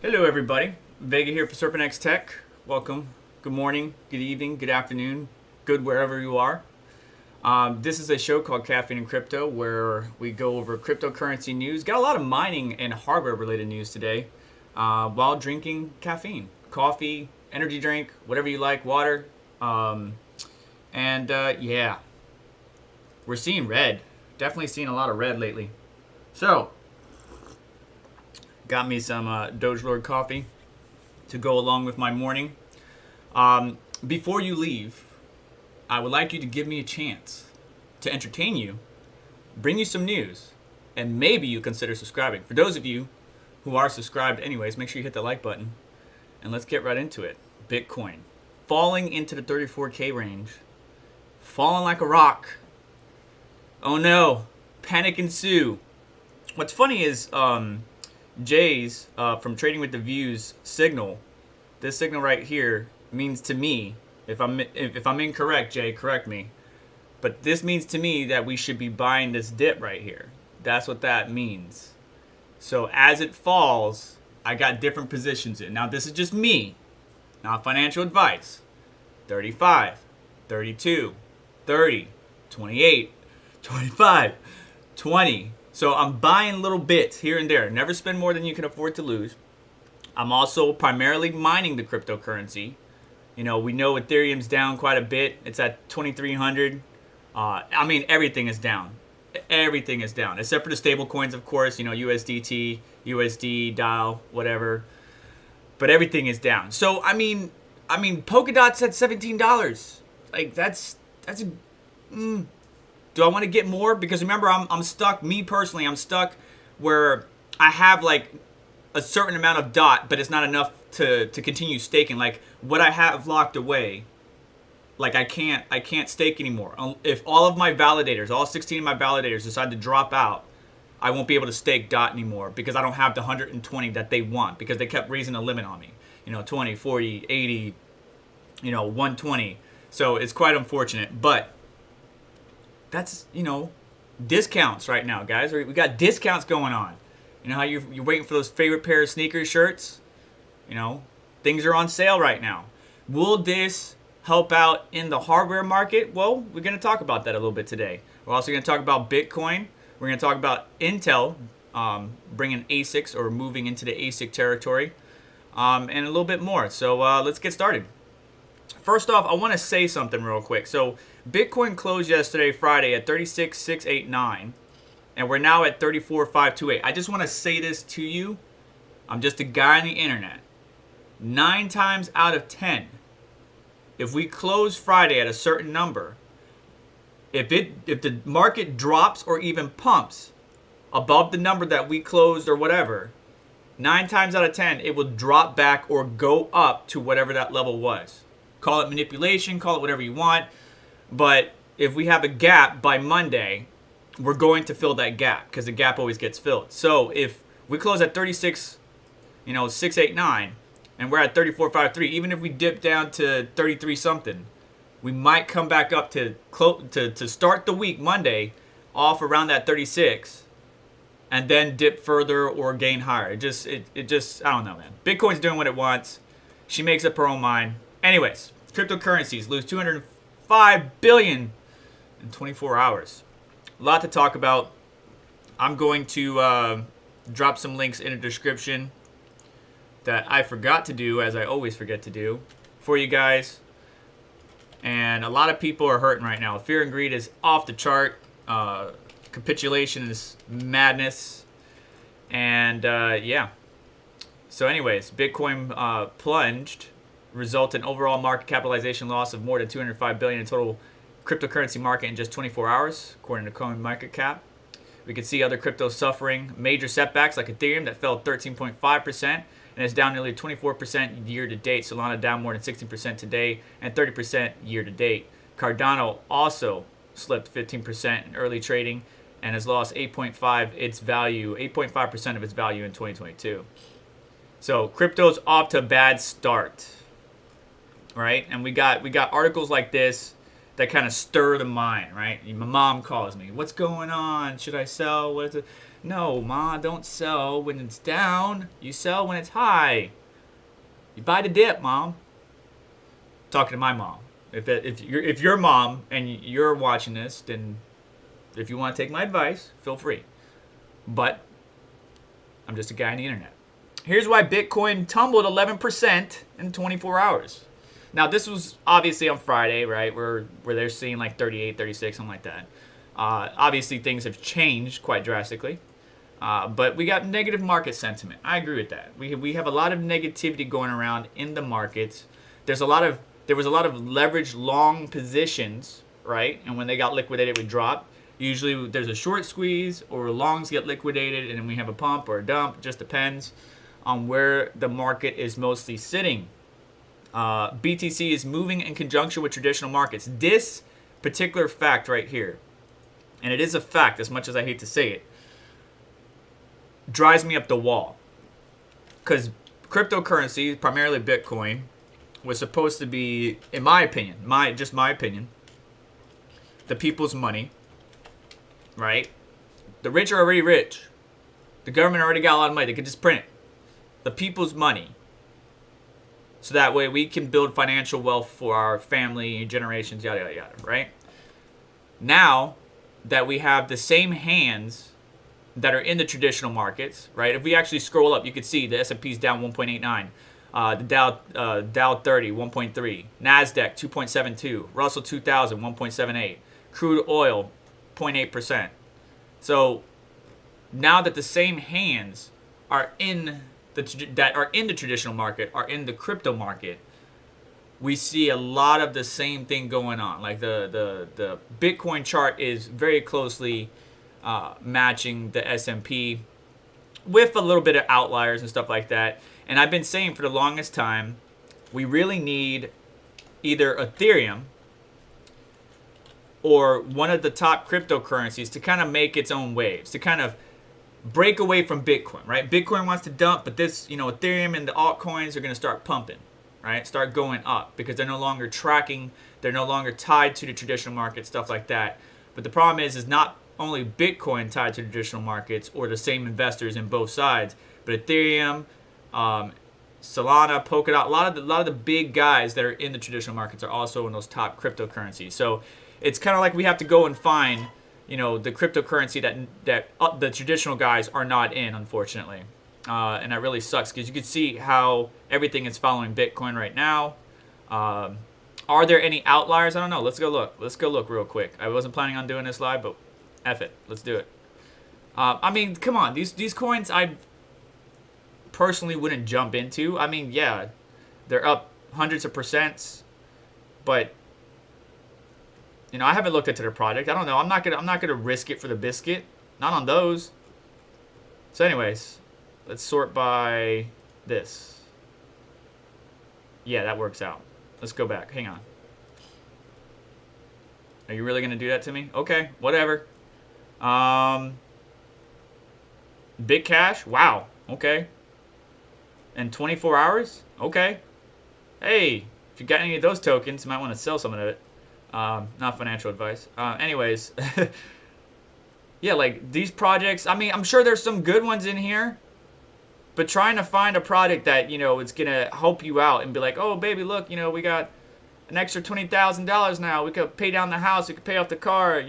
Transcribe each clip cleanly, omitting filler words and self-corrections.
Hello everybody, Vega here for SerpentX Tech. Welcome. Good morning, good evening, good afternoon, good wherever you are. This is a show called Caffeine Crypto where we go over cryptocurrency news. Got a lot of mining and hardware related news today while drinking caffeine, coffee, energy drink, whatever you like, water. Yeah, we're seeing red. Definitely seeing a lot of red lately. So, got me some Doge Lord coffee to go along with my morning. Before you leave, I would like you to give me a chance to entertain you, bring you some news, and maybe you consider subscribing. For those of you who are subscribed anyways, make sure you hit the like button, and let's get right into it. Bitcoin falling into the 34K range, falling like a rock. Oh no, panic ensue. What's funny is Jay's from Trading with the Views signal. This signal right here means to me, if I'm incorrect, Jay, correct me. But this means to me that we should be buying this dip right here. That's what that means. So as it falls, I got different positions in. Now this is just me, not financial advice. 35, 32, 30, 28, 25, 20. So I'm buying little bits here and there. Never spend more than you can afford to lose. I'm also primarily mining the cryptocurrency. You know, we know Ethereum's down quite a bit. It's at 2,300. I mean, everything is down. Everything is down, except for the stable coins, of course. You know, USDT, USD, DAO, whatever. But everything is down. So I mean, Polkadot's at $17. Like that's a. Do I want to get more? Because remember, I'm stuck. Me personally, I'm stuck where I have like a certain amount of DOT, but it's not enough to continue staking. Like what I have locked away, like I can't stake anymore. If all of my validators, all 16 of my validators decide to drop out, I won't be able to stake DOT anymore because I don't have the 120 that they want, because they kept raising the limit on me. You know, 20, 40, 80, 120. So it's quite unfortunate, but that's, discounts right now, guys. We got discounts going on. You know how you're waiting for those favorite pair of sneakers, shirts? Things are on sale right now. Will this help out in the hardware market? Well, we're going to talk about that a little bit today. We're also going to talk about Bitcoin. We're going to talk about Intel bringing ASICs or moving into the ASIC territory, and a little bit more. So let's get started. First off, I want to say something real quick. So Bitcoin closed yesterday, Friday, at 36,689, and we're now at 34,528. I just want to say this to you. I'm just a guy on the internet. 9 times out of 10, if we close Friday at a certain number, if the market drops or even pumps above the number that we closed or whatever, 9 times out of 10, it will drop back or go up to whatever that level was. Call it manipulation, call it whatever you want. But if we have a gap by Monday, we're going to fill that gap because the gap always gets filled. So if we close at 689, and we're at 34.53, even if we dip down to 33 something, we might come back up to start the week Monday off around that 36, and then dip further or gain higher. It just I don't know, man. Bitcoin's doing what it wants. She makes up her own mind. Anyways, cryptocurrencies lose 205 billion in 24 hours. A lot to talk about. I'm going to drop some links in the description that I forgot to do, as I always forget to do, for you guys. And a lot of people are hurting right now. Fear and greed is off the chart. Capitulation is madness. And yeah. So anyways, Bitcoin plunged, result in overall market capitalization loss of more than 205 billion in total cryptocurrency market in just 24 hours, according to CoinMarketCap. We can see other cryptos suffering major setbacks, like Ethereum that fell 13.5% and is down nearly 24% year to date. Solana down more than 16% today and 30% year to date. Cardano also slipped 15% in early trading and has lost 8.5% of its value in 2022. So crypto's off to a bad start, right? And we got articles like this that kind of stir the mind, right? My mom calls me. What's going on? Should I sell? What is it? No, Ma, don't sell when it's down. You sell when it's high. You buy the dip, Mom. Talking to my mom. If you're mom and you're watching this, then if you want to take my advice, feel free. But I'm just a guy on the internet. Here's why Bitcoin tumbled 11% in 24 hours. Now, this was obviously on Friday, right? Where they're seeing like 38, 36, something like that. Obviously, things have changed quite drastically. But we got negative market sentiment. I agree with that. We have a lot of negativity going around in the markets. There was a lot of leveraged long positions, right? And when they got liquidated, it would drop. Usually there's a short squeeze or longs get liquidated and then we have a pump or a dump. It just depends on where the market is mostly sitting. BTC is moving in conjunction with traditional markets. This particular fact right here, and it is a fact as much as I hate to say it, drives me up the wall. Because cryptocurrency, primarily Bitcoin, was supposed to be, in my opinion, my opinion, the people's money, right? The rich are already rich. The government already got a lot of money. They could just print it. The people's money. So that way we can build financial wealth for our family, generations, yada, yada, yada, right? Now that we have the same hands that are in the traditional markets, right? If we actually scroll up, you can see the S&P is down 1.89. The Dow 30, 1.3. NASDAQ, 2.72. Russell 2000, 1.78. Crude oil, 0.8%. So now that the same hands are in the traditional market, are in the crypto market, we see a lot of the same thing going on. Like the Bitcoin chart is very closely matching the S&P with a little bit of outliers and stuff like that. And I've been saying for the longest time, we really need either Ethereum or one of the top cryptocurrencies to kind of make its own waves, to kind of break away from Bitcoin, right? Bitcoin wants to dump, but this, Ethereum and the altcoins are going to start pumping, right? Start going up because they're no longer tracking, they're no longer tied to the traditional market, stuff like that. But the problem is not only Bitcoin tied to traditional markets or the same investors in both sides, but Ethereum, Solana, Polkadot, a lot of the big guys that are in the traditional markets are also in those top cryptocurrencies. So it's kind of like we have to go and find, the cryptocurrency that the traditional guys are not in, unfortunately. And that really sucks because you can see how everything is following Bitcoin right now. Are there any outliers? I don't know. Let's go look real quick. I wasn't planning on doing this live, but F it. Let's do it. I mean, come on. These coins I personally wouldn't jump into. I mean, yeah, they're up hundreds of percents, but I haven't looked into their product. I don't know. I'm not gonna risk it for the biscuit. Not on those. So, anyways, let's sort by this. Yeah, that works out. Let's go back. Hang on. Are you really gonna do that to me? Okay, whatever. Big cash. Wow. Okay. In 24 hours? Okay. Hey, if you got any of those tokens, you might want to sell some of it. Not financial advice. Anyways. Yeah, like these projects, I mean, I'm sure there's some good ones in here. But trying to find a product that, it's going to help you out and be like, oh, baby, look, we got an extra $20,000 now. We could pay down the house. We could pay off the car,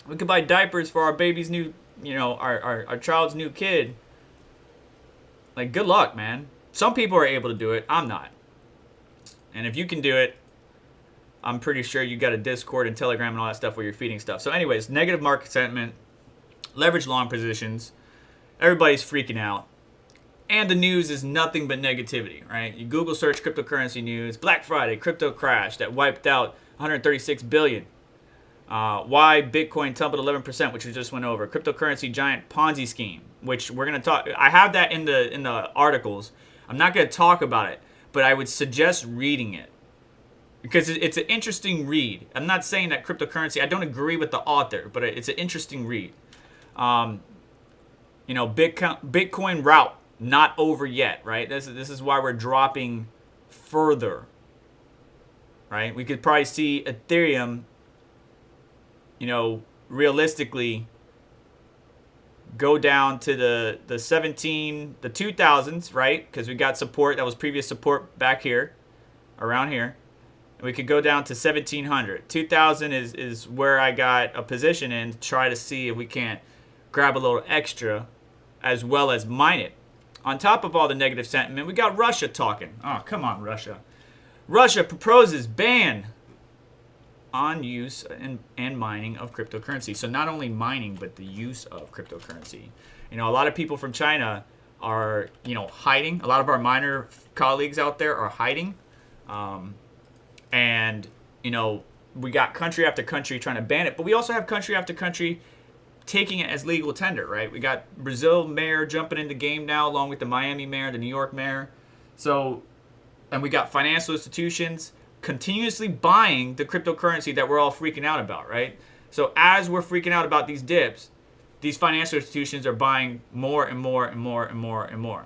We could buy diapers for our baby's new, our child's new kid. Like, good luck, man. Some people are able to do it. I'm not. And if you can do it, I'm pretty sure you got a Discord and Telegram and all that stuff where you're feeding stuff. So anyways, negative market sentiment, leverage long positions. Everybody's freaking out. And the news is nothing but negativity, right? You Google search cryptocurrency news, Black Friday, crypto crash that wiped out 136 billion. Why Bitcoin tumbled 11%, which we just went over. Cryptocurrency giant Ponzi scheme, which we're going to talk. I have that in the articles. I'm not going to talk about it, but I would suggest reading it because it's an interesting read. I'm not saying that cryptocurrency. I don't agree with the author, but it's an interesting read. Bitcoin route not over yet, right? This is why we're dropping further. right? We could probably see Ethereum, you know, realistically go down to the 2000s, right? Because we got support. That was previous support back here, around here. And we could go down to 1700. 2000 is where I got a position in to try to see if we can't grab a little extra as well as mine it. On top of all the negative sentiment, we got Russia talking. Oh, come on, Russia. Russia proposes ban on use and mining of cryptocurrency. So not only mining, but the use of cryptocurrency. You know, a lot of people from China are, you know, hiding. A lot of our miner colleagues out there are hiding. And, you know, we got country after country trying to ban it, but we also have country after country taking it as legal tender, right? We got Brazil mayor jumping in the game now, along with the Miami mayor, the New York mayor. So, and we got financial institutions continuously buying the cryptocurrency that we're all freaking out about, right? So as we're freaking out about these dips, these financial institutions are buying more and more and more and more and more.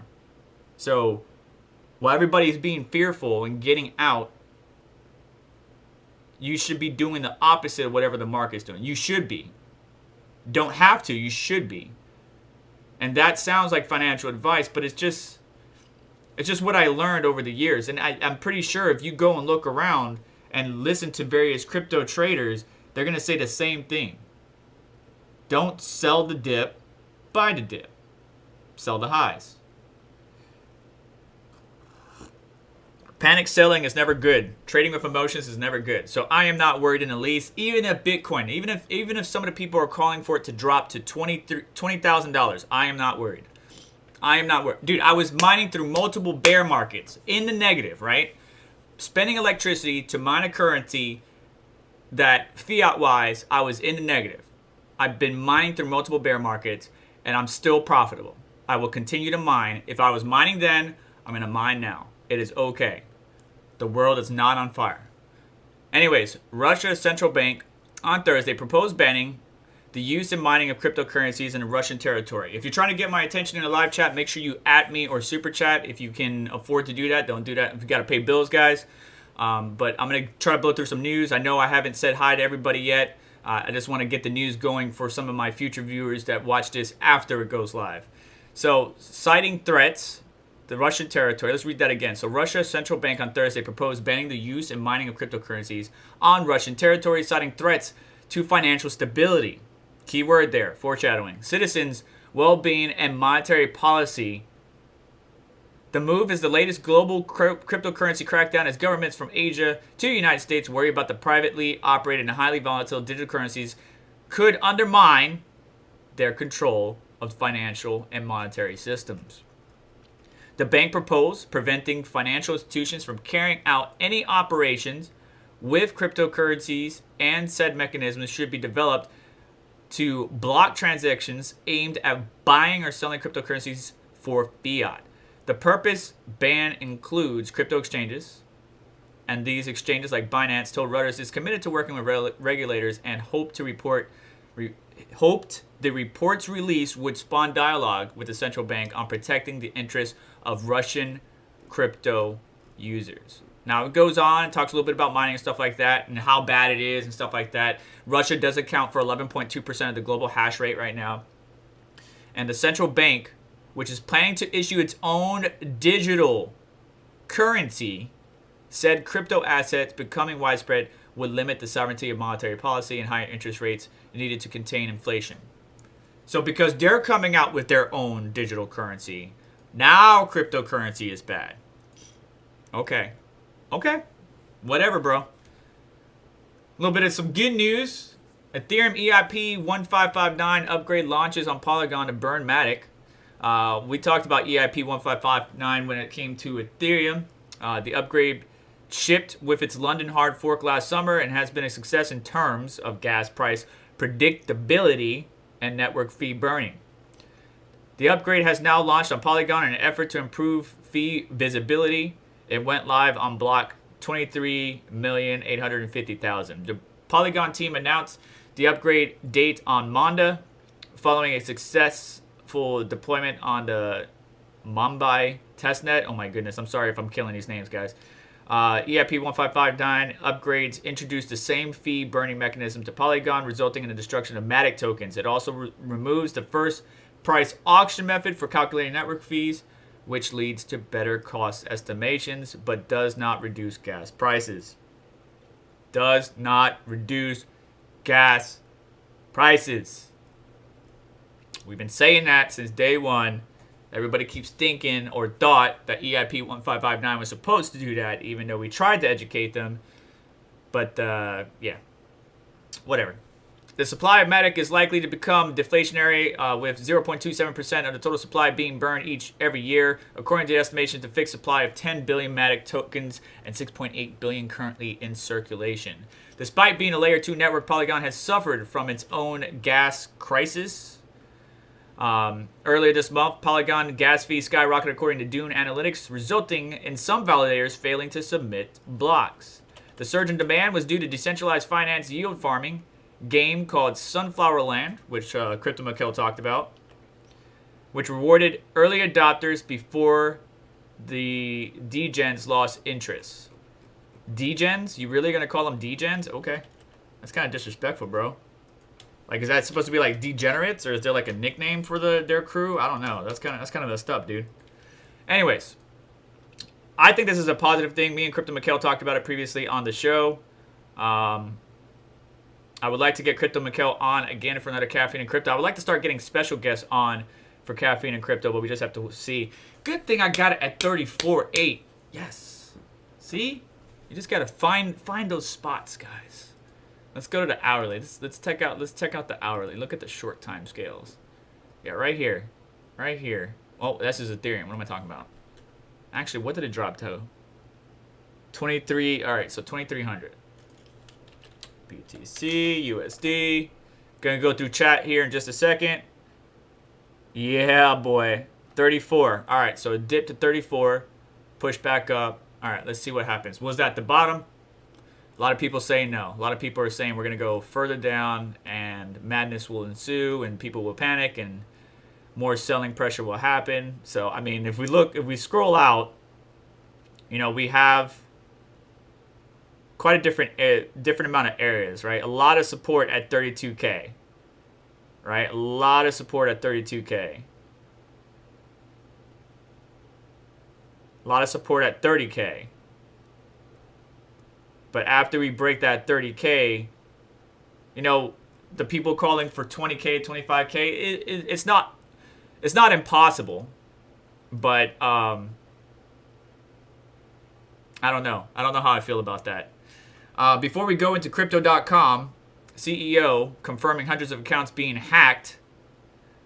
So while everybody's being fearful and getting out, you should be doing the opposite of whatever the market's doing. You should be. Don't have to, you should be. And that sounds like financial advice, but it's just what I learned over the years. And I'm pretty sure if you go and look around and listen to various crypto traders, they're going to say the same thing. Don't sell the dip, buy the dip. Sell the highs. Panic selling is never good. Trading with emotions is never good. So I am not worried in the least. Even if Bitcoin, even if some of the people are calling for it to drop to $20,000, I am not worried. I am not worried. Dude, I was mining through multiple bear markets in the negative, right? Spending electricity to mine a currency that fiat-wise, I was in the negative. I've been mining through multiple bear markets, and I'm still profitable. I will continue to mine. If I was mining then, I'm going to mine now. It is okay. The world is not on fire. Anyways, Russia's central bank on Thursday proposed banning the use and mining of cryptocurrencies in Russian territory. If you're trying to get my attention in a live chat, make sure you @ me or super chat. If you can afford to do that, don't do that. If you got to pay bills, guys. But I'm going to try to blow through some news. I know I haven't said hi to everybody yet. I just want to get the news going for some of my future viewers that watch this after it goes live. So, citing threats, the Russian territory. Let's read that again. So Russia's central bank on Thursday proposed banning the use and mining of cryptocurrencies on Russian territory, citing threats to financial stability. Key word there, foreshadowing. Citizens' well-being and monetary policy. The move is the latest global cryptocurrency crackdown as governments from Asia to the United States worry about the privately operated and highly volatile digital currencies could undermine their control of financial and monetary systems. The bank proposed preventing financial institutions from carrying out any operations with cryptocurrencies, and said mechanisms should be developed to block transactions aimed at buying or selling cryptocurrencies for fiat. The purpose ban includes crypto exchanges, and these exchanges like Binance told Reuters is committed to working with regulators and hoped the report's release would spawn dialogue with the central bank on protecting the interests of Russian crypto users. Now it goes on and talks a little bit about mining and stuff like that and how bad it is and stuff like that. Russia does account for 11.2% of the global hash rate right now. And the central bank, which is planning to issue its own digital currency, said crypto assets becoming widespread would limit the sovereignty of monetary policy and higher interest rates needed to contain inflation. So because they're coming out with their own digital currency, now cryptocurrency is bad. Okay. Whatever, bro. A little bit of some good news. Ethereum EIP 1559 upgrade launches on Polygon to burn MATIC. We talked about EIP 1559 when it came to Ethereum. The upgrade shipped with its London hard fork last summer and has been a success in terms of gas price predictability and network fee burning. The upgrade has now launched on Polygon in an effort to improve fee visibility. It went live on block 23,850,000. The Polygon team announced the upgrade date on Monday, following a successful deployment on the Mumbai testnet. Oh my goodness, I'm sorry if I'm killing these names, guys. EIP 1559 upgrades introduced the same fee burning mechanism to Polygon, resulting in the destruction of MATIC tokens. It also removes the first price auction method for calculating network fees, which leads to better cost estimations, but does not reduce gas prices. Does not reduce gas prices. We've been saying that since day one. Everybody keeps thinking or thought that EIP 1559 was supposed to do that, even though we tried to educate them. But, yeah. Whatever. The supply of MATIC is likely to become deflationary, with 0.27% of the total supply being burned every year. According to the estimations, the fixed supply of 10 billion MATIC tokens and 6.8 billion currently in circulation. Despite being a layer 2 network, Polygon has suffered from its own gas crisis. Earlier this month, Polygon gas fees skyrocketed according to Dune Analytics, resulting in some validators failing to submit blocks. The surge in demand was due to decentralized finance yield farming game called Sunflower Land, which Crypto Mikhail talked about, which rewarded early adopters before the degens lost interest. Degens? You really gonna call them degens? Okay. That's kind of disrespectful, bro. Like, is that supposed to be like degenerates, or is there like a nickname for their crew? I don't know. That's kind of messed up, dude. Anyways, I think this is a positive thing. Me and Crypto Mikhail talked about it previously on the show. I would like to get Crypto Mikhail on again for another Caffeine and Crypto. I would like to start getting special guests on for Caffeine and Crypto, but we just have to see. Good thing I got it at 34.8. Yes. See? You just gotta find those spots, guys. Let's go to the hourly. Let's check out the hourly. Look at the short time scales. Yeah, right here. Right here. Oh, this is Ethereum. What am I talking about? Actually, what did it drop to? 23. All right, so 2300. BTC, USD. Gonna go through chat here in just a second. Yeah, boy. 34. All right, so it dipped to 34. Push back up. All right, let's see what happens. Was that the bottom? A lot of people say no. A lot of people are saying we're going to go further down and madness will ensue and people will panic and more selling pressure will happen. So, I mean, if we scroll out, you know, we have quite a different amount of areas, right? A lot of support at 32K, right? A lot of support at 32K. A lot of support at 30K. But after we break that 30K, you know, the people calling for 20K, 25K, it's not impossible. But I don't know. I don't know how I feel about that. Before we go into Crypto.com, CEO confirming hundreds of accounts being hacked.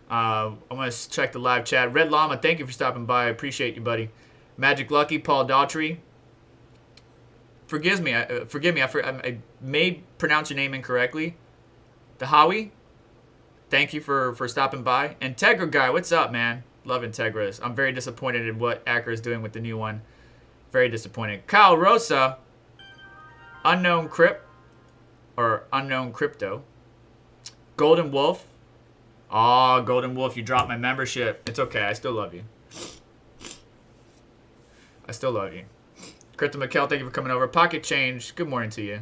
I want to check the live chat. Red Llama, thank you for stopping by. I appreciate you, buddy. Magic Lucky, Paul Daughtry. Forgive me. I may pronounce your name incorrectly. Dahawi, thank you for stopping by. Integra guy, what's up, man? Love Integras. I'm very disappointed in what Acker is doing with the new one. Very disappointed. Kyle Rosa, Unknown Crypto. Golden Wolf. Oh, Golden Wolf, you dropped my membership. It's okay. I still love you. I still love you. Crypto Mikhail, thank you for coming over. Pocket Change, good morning to you.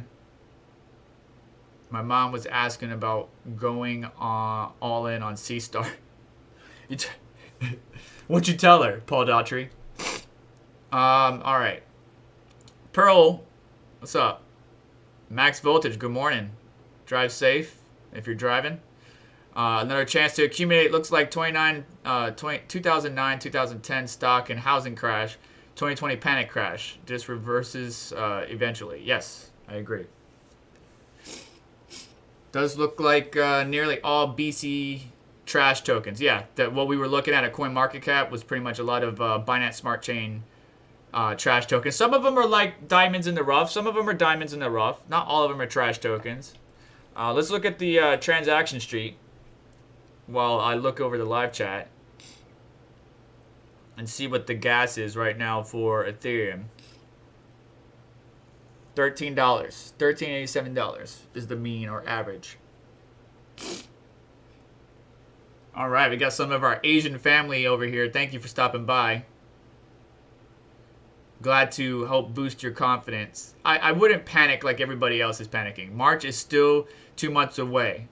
My mom was asking about going all in on C-Star. What'd you tell her, Paul Daughtry? All right. Pearl, what's up? Max Voltage, good morning. Drive safe if you're driving. Another chance to accumulate. Looks like 2009, 2010 stock and housing crash. 2020 panic crash. This reverses eventually. Yes, I agree. Does look like nearly all BC trash tokens. Yeah, that what we were looking at CoinMarketCap was pretty much a lot of Binance Smart Chain trash tokens. Some of them are like diamonds in the rough. Some of them are diamonds in the rough. Not all of them are trash tokens. Let's look at the transaction street while I look over the live chat and see what the gas is right now for Ethereum. $13. $13.87 is the mean or average. All right, we got some of our Asian family over here. Thank you for stopping by. Glad to help boost your confidence. I wouldn't panic like everybody else is panicking. March is still 2 months away.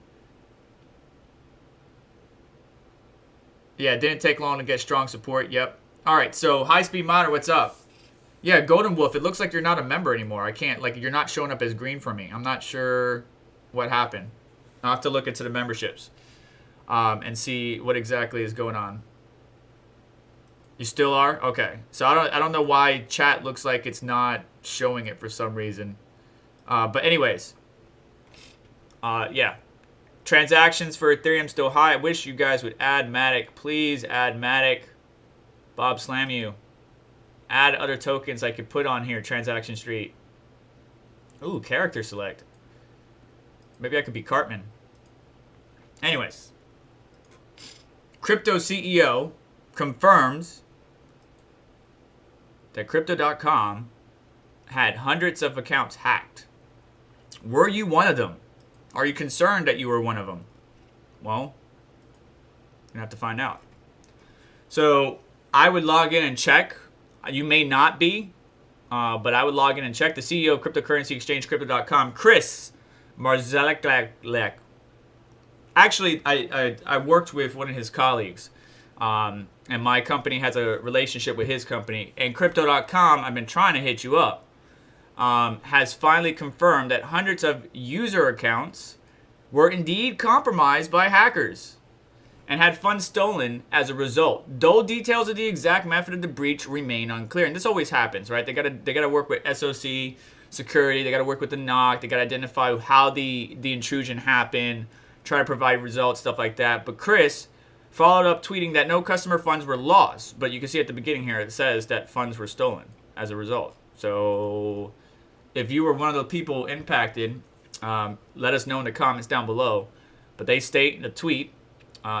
Yeah, it didn't take long to get strong support. Yep. All right, so High Speed Modder, what's up? Yeah, Golden Wolf, it looks like you're not a member anymore. I can't, like, you're not showing up as green for me. I'm not sure what happened. I'll have to look into the memberships and see what exactly is going on. You still are? Okay. So I don't know why chat looks like it's not showing it for some reason. But anyways, yeah. Transactions for Ethereum still high. I wish you guys would add MATIC. Please add MATIC. Bob Slam you. Add other tokens I could put on here. Transaction Street. Ooh, character select. Maybe I could be Cartman. Anyways. Crypto CEO confirms that Crypto.com had hundreds of accounts hacked. Were you one of them? Are you concerned that you were one of them? Well, you're going to have to find out. So I would log in and check. You may not be, but I would log in and check. The CEO of cryptocurrency exchange Crypto.com, Chris Marzelek. Actually, I worked with one of his colleagues, and my company has a relationship with his company. And Crypto.com, I've been trying to hit you up, has finally confirmed that hundreds of user accounts were indeed compromised by hackers and had funds stolen as a result. Though details of the exact method of the breach remain unclear. And this always happens, right? They gotta work with SOC security. They gotta work with the NOC. They gotta identify how the intrusion happened, try to provide results, stuff like that. But Chris followed up tweeting that no customer funds were lost. But you can see at the beginning here, it says that funds were stolen as a result. So if you were one of the people impacted, let us know in the comments down below. But they state in the tweet,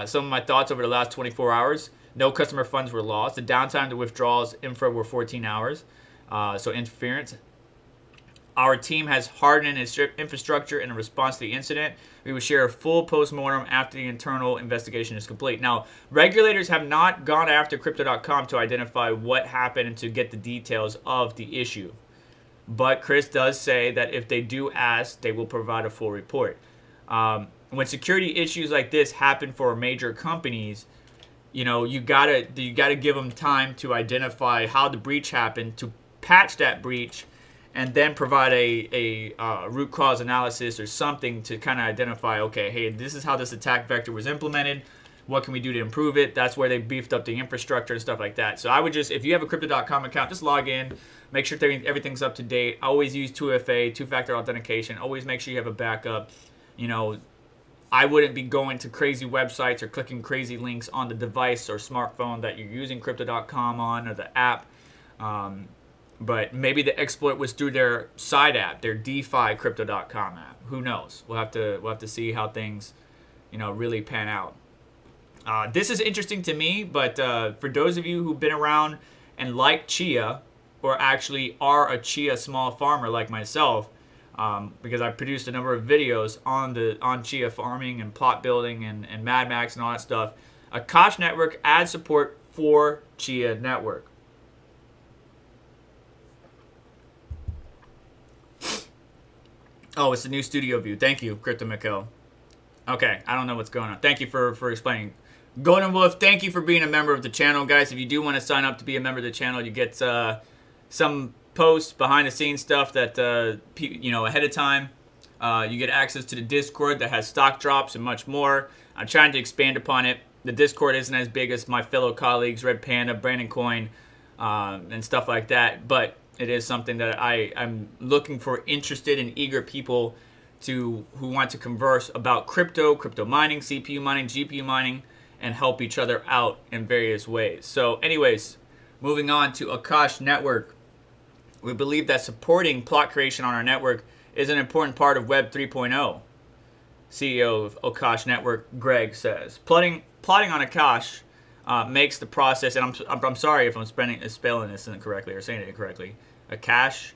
some of my thoughts over the last 24 hours. No customer funds were lost. The downtime to withdrawals infra were 14 hours. So interference. Our team has hardened its infrastructure in response to the incident. We will share a full postmortem after the internal investigation is complete. Now, regulators have not gone after Crypto.com to identify what happened and to get the details of the issue. But Chris does say that if they do ask, they will provide a full report. When security issues like this happen for major companies, you gotta give them time to identify how the breach happened, to patch that breach, and then provide a root cause analysis or something to kind of identify, okay, hey, this is how this attack vector was implemented. What can we do to improve it? That's where they beefed up the infrastructure and stuff like that. So I would just, if you have a Crypto.com account, just log in, make sure everything's up to date. Always use 2FA, two-factor authentication. Always make sure you have a backup. I wouldn't be going to crazy websites or clicking crazy links on the device or smartphone that you're using Crypto.com on or the app. But maybe the exploit was through their side app, their DeFi Crypto.com app. Who knows? We'll have to see how things, really pan out. This is interesting to me, but for those of you who've been around and like Chia, or actually are a Chia small farmer like myself, because I produced a number of videos on Chia farming and plot building and Mad Max and all that stuff. Akash Network adds support for Chia Network. Oh, it's the new studio view. Thank you, Crypto Mikkel. Okay, I don't know what's going on. Thank you for explaining. Golden Wolf, thank you for being a member of the channel, guys. If you do want to sign up to be a member of the channel, you get some posts, behind the scenes stuff that ahead of time. You get access to the Discord that has stock drops and much more. I'm trying to expand upon it. The Discord isn't as big as my fellow colleagues, Red Panda, Brandon Coin, and stuff like that, but it is something that I'm looking for interested and eager people who want to converse about crypto mining, CPU mining, GPU mining, and help each other out in various ways. So anyways, moving on to Akash Network. We believe that supporting plot creation on our network is an important part of Web 3.0. CEO of Akash Network, Greg, says. Plotting on Akash makes the process, and I'm sorry if I'm spelling this incorrectly or saying it incorrectly. Akash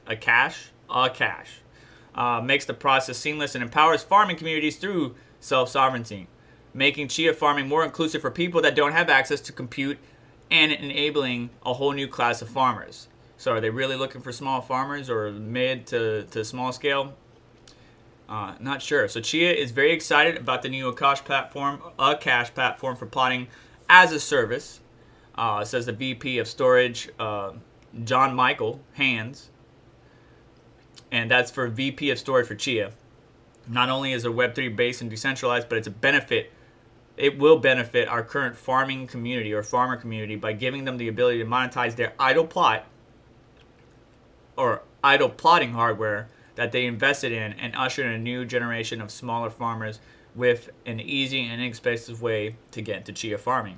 makes the process seamless and empowers farming communities through self-sovereignty, making Chia farming more inclusive for people that don't have access to compute and enabling a whole new class of farmers. So are they really looking for small farmers or mid to small scale? Not sure. So Chia is very excited about the new Akash platform for plotting as a service. Says the VP of Storage, John Michael Hands, and that's for VP of Storage for Chia. Not only is it Web3 based and decentralized, but it's a benefit. It will benefit our current farming community or farmer community by giving them the ability to monetize their idle plot or idle plotting hardware that they invested in and usher in a new generation of smaller farmers with an easy and inexpensive way to get into Chia farming.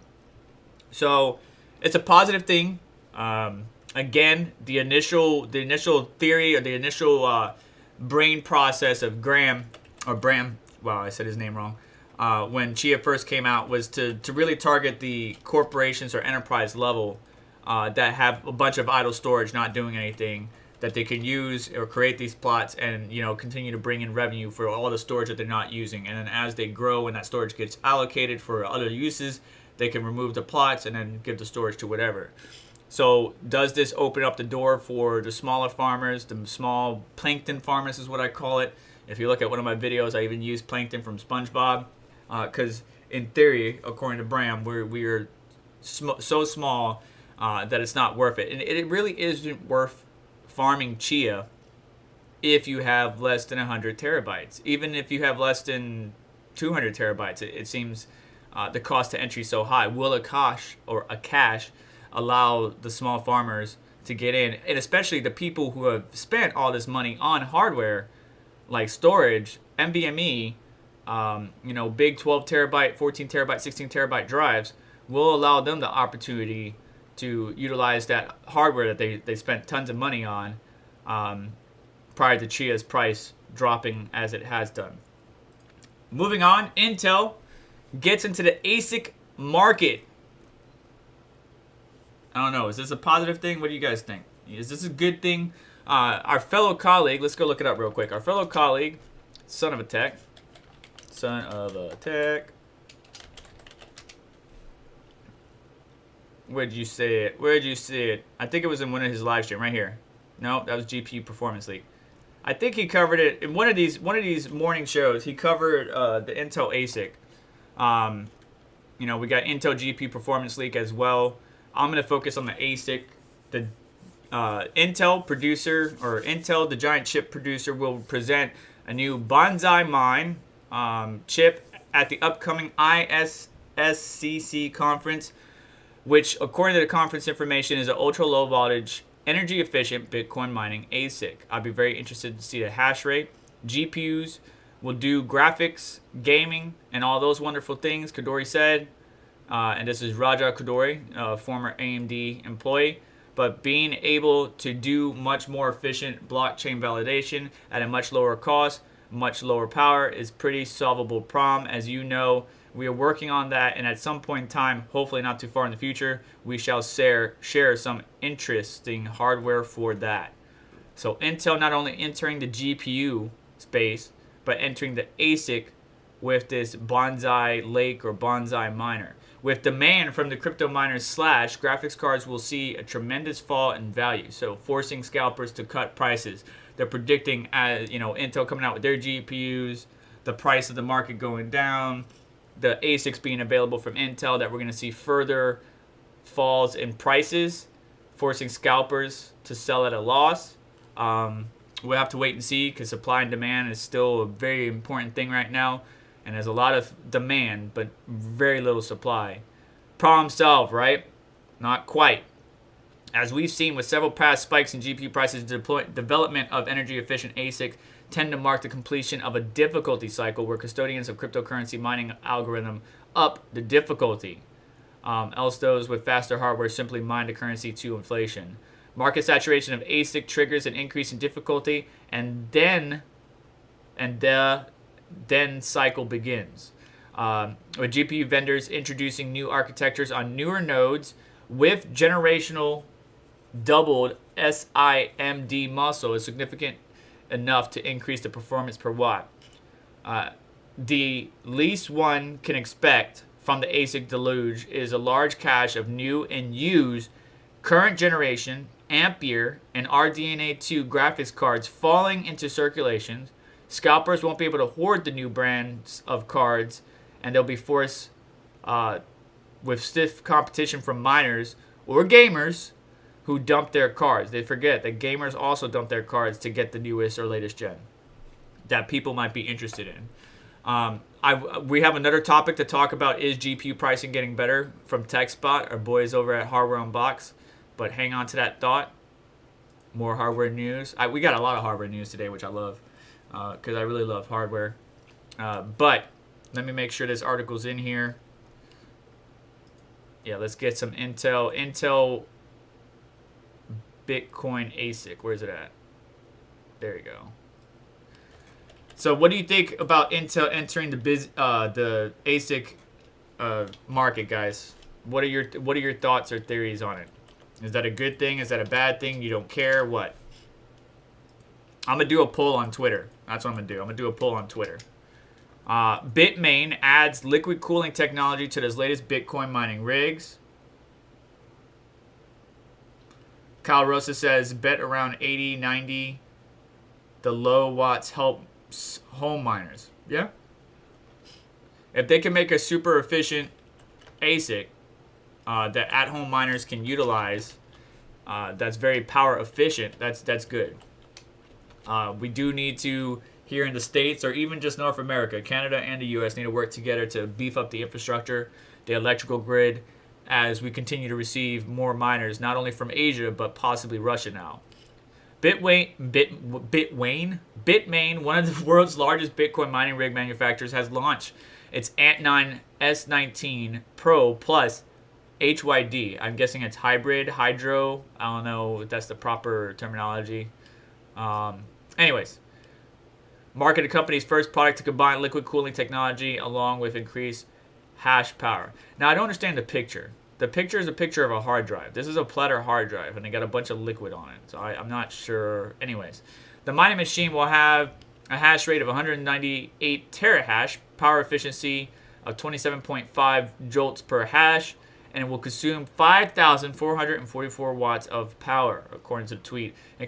So it's a positive thing. Again, the initial theory or the initial brain process of Bram, wow, I said his name wrong, when Chia first came out was to really target the corporations or enterprise level that have a bunch of idle storage not doing anything, that they can use or create these plots and continue to bring in revenue for all the storage that they're not using. And then as they grow and that storage gets allocated for other uses, they can remove the plots and then give the storage to whatever. So does this open up the door for the smaller farmers, the small plankton farmers is what I call it. If you look at one of my videos, I even use plankton from SpongeBob because in theory, according to Bram, we are so small that it's not worth it. And it really isn't worth farming Chia if you have less than 100 terabytes. Even if you have less than 200 terabytes, it seems the cost to entry so high. Will Akash allow the small farmers to get in, and especially the people who have spent all this money on hardware like storage, NVMe, big 12 terabyte, 14 terabyte, 16 terabyte drives will allow them the opportunity to utilize that hardware that they spent tons of money on prior to Chia's price dropping as it has done. Moving on, Intel gets into the Asic market. I don't know. Is this a positive thing? What do you guys think? Is this a good thing? Our fellow colleague, let's go look it up real quick. Our fellow colleague, son of a tech. Where'd you see it? I think it was in one of his live stream right here. No, that was GPU Performance League. I think he covered it in one of these morning shows. He covered the Intel Asic. We got Intel GPU Performance League as well. I'm going to focus on the ASIC. The Intel producer, or Intel, the giant chip producer, will present a new Bonanza mine chip at the upcoming ISSCC conference, which, according to the conference information, is an ultra-low voltage, energy-efficient Bitcoin mining ASIC. I'd be very interested to see the hash rate. GPUs will do graphics, gaming, and all those wonderful things, Kadori said. And this is Raja Kadori, a former AMD employee. But being able to do much more efficient blockchain validation at a much lower cost, much lower power is pretty solvable problem. As you know, we are working on that, and at some point in time, hopefully not too far in the future, we shall share some interesting hardware for that. So Intel not only entering the GPU space, but entering the ASIC with this Bonsai Lake or Bonsai miner. With demand from the crypto miners / graphics cards will see a tremendous fall in value, so forcing scalpers to cut prices. They're predicting, as Intel coming out with their GPUs, the price of the market going down, the ASICs being available from Intel, that we're going to see further falls in prices, forcing scalpers to sell at a loss. We'll have to wait and see because supply and demand is still a very important thing right now. And there's a lot of demand, but very little supply. Problem solved, right? Not quite. As we've seen with several past spikes in GPU prices, development of energy-efficient ASIC tend to mark the completion of a difficulty cycle where custodians of cryptocurrency mining algorithm up the difficulty. Else those with faster hardware simply mine the currency to inflation. Market saturation of ASIC triggers an increase in difficulty, and then cycle begins. With GPU vendors introducing new architectures on newer nodes with generational doubled SIMD muscle is significant enough to increase the performance per watt. The least one can expect from the ASIC deluge is a large cache of new and used current generation Ampere and RDNA2 graphics cards falling into circulation. Scalpers won't be able to hoard the new brands of cards, and they'll be forced with stiff competition from miners or gamers who dump their cards. They forget that gamers also dump their cards to get the newest or latest gen that people might be interested in. We have another topic to talk about. Is GPU pricing getting better from TechSpot, our boys over at Hardware Unboxed? But hang on to that thought. More hardware news. We got a lot of hardware news today, which I love because I really love hardware. But let me make sure this article's in here. Yeah, let's get some Intel. Intel Bitcoin Asic. Where's it at? There you go. So what do you think about Intel entering the ASIC market, guys? What are your thoughts or theories on it? Is that a good thing? Is that a bad thing? You don't care? What? I'm going to do a poll on Twitter. That's what I'm going to do. I'm going to do a poll on Twitter. Bitmain adds liquid cooling technology to its latest Bitcoin mining rigs. Kyle Rosa says, bet around 80, 90. The low watts help home miners. Yeah. If they can make a super efficient ASIC that at-home miners can utilize, that's very power efficient, that's good. We do need to, here in the States, or even just North America, Canada and the US need to work together to beef up the infrastructure, the electrical grid, as we continue to receive more miners, not only from Asia, but possibly Russia now. Bitmain, one of the world's largest Bitcoin mining rig manufacturers, has launched its Ant9 S19 Pro Plus HYD. I'm guessing it's hydro. I don't know if that's the proper terminology. Anyways, marketed the company's first product to combine liquid cooling technology along with increased hash power. Now, I don't understand the picture. The picture is a picture of a hard drive. This is a platter hard drive, and they got a bunch of liquid on it. So I'm not sure. Anyways, the mining machine will have a hash rate of 198 terahash, power efficiency of 27.5 joules per hash, and it will consume 5,444 watts of power, according to the tweet. In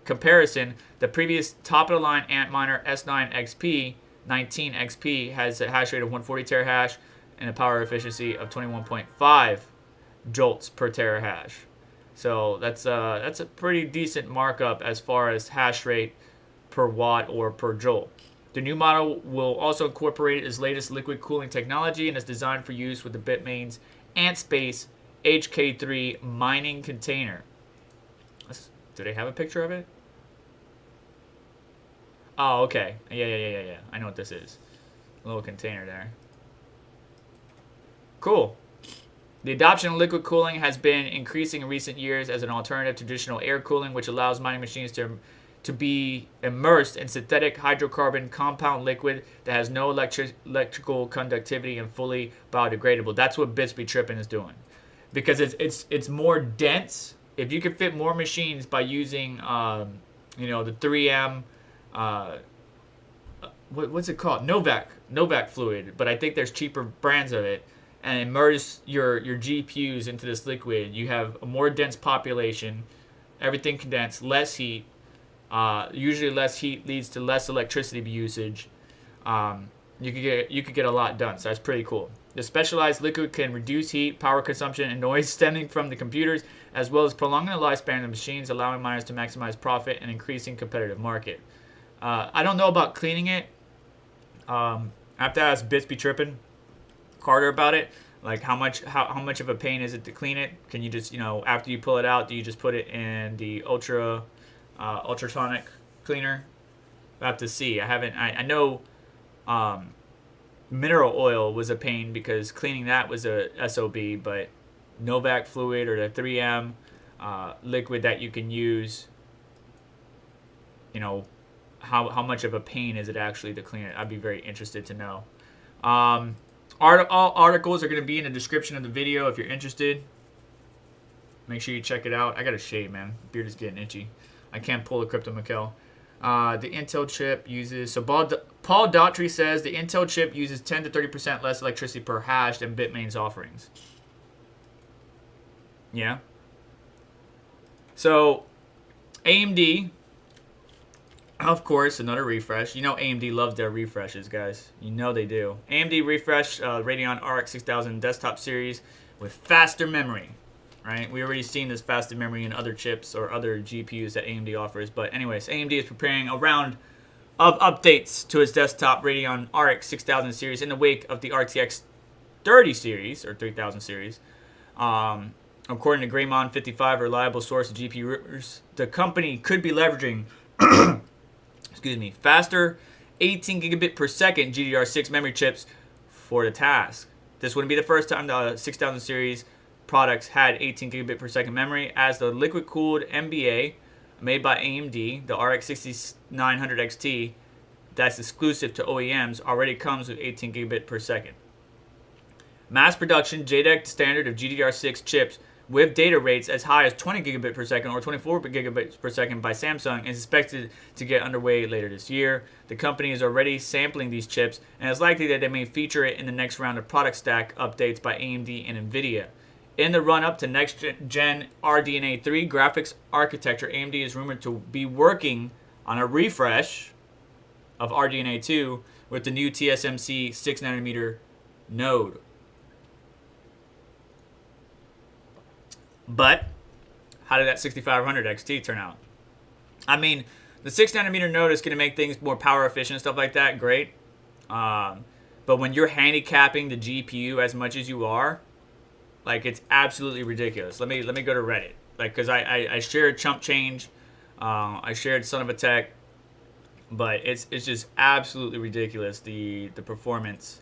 comparison, the previous top-of-the-line Antminer S9 XP, 19 XP, has a hash rate of 140 terahash and a power efficiency of 21.5 joules per terahash. So that's a pretty decent markup as far as hash rate per watt or per joule. The new model will also incorporate its latest liquid cooling technology and is designed for use with the Bitmain's AntSpace HK3 mining container. Do they have a picture of it? Oh, okay. Yeah. I know what this is. A little container there. Cool. The adoption of liquid cooling has been increasing in recent years as an alternative to traditional air cooling, which allows mining machines to be immersed in synthetic hydrocarbon compound liquid that has no electrical conductivity and fully biodegradable. That's what Bitsby Trippin is doing, because it's more dense. If you could fit more machines by using the 3M what's it called, Novak fluid, but I think there's cheaper brands of it, and immerse your GPUs into this liquid, you have a more dense population, everything condensed, less heat. Usually less heat leads to less electricity usage. You could get a lot done, so that's pretty cool. The specialized liquid can reduce heat, power consumption, and noise stemming from the computers, as well as prolonging the lifespan of machines, allowing miners to maximize profit and increasing competitive market. I don't know about cleaning it. I have to ask Bitsby Trippin' Carter about it. Like how much of a pain is it to clean it? Can you just, after you pull it out, do you just put it in the ultrasonic cleaner? I have to see. I know mineral oil was a pain because cleaning that was a SOB, but Novak fluid or the 3M liquid that you can use, how much of a pain is it actually to clean it? I'd be very interested to know. All articles are going to be in the description of the video if you're interested. Make sure you check it out. I got to shave, man. Beard is getting itchy. I can't pull a Crypto Mikkel. The Intel chip uses... So Paul Daughtry says the Intel chip uses 10 to 30% less electricity per hash than Bitmain's offerings. Yeah. So AMD, of course, another refresh. You know AMD loves their refreshes, guys. You know they do. AMD refresh Radeon RX 6000 desktop series with faster memory. Right? We already seen this faster memory in other chips or other GPUs that AMD offers. But anyways, AMD is preparing a round of updates to its desktop Radeon RX 6000 series in the wake of the RTX 30 series or 3000 series. According to Greymon 55, a reliable source of GPU rumors, the company could be leveraging faster 18 gigabit per second GDDR6 memory chips for the task. This wouldn't be the first time the 6000 series products had 18 gigabit per second memory, as the liquid-cooled MBA made by AMD, the RX 6900 XT, that's exclusive to OEMs, already comes with 18 gigabit per second. Mass production JEDEC standard of GDDR6 chips with data rates as high as 20 gigabit per second or 24 gigabits per second by Samsung is expected to get underway later this year. The company is already sampling these chips, and it's likely that they may feature it in the next round of product stack updates by AMD and Nvidia. In the run-up to next-gen RDNA 3 graphics architecture, AMD is rumored to be working on a refresh of RDNA 2 with the new TSMC 6nm node. But how did that 6500 XT turn out? I mean, the 6nm node is going to make things more power efficient and stuff like that. Great. But when you're handicapping the GPU as much as you are, like, it's absolutely ridiculous. Let me go to Reddit, like, because I shared Chump Change, I shared Son of a Tech, but it's just absolutely ridiculous the performance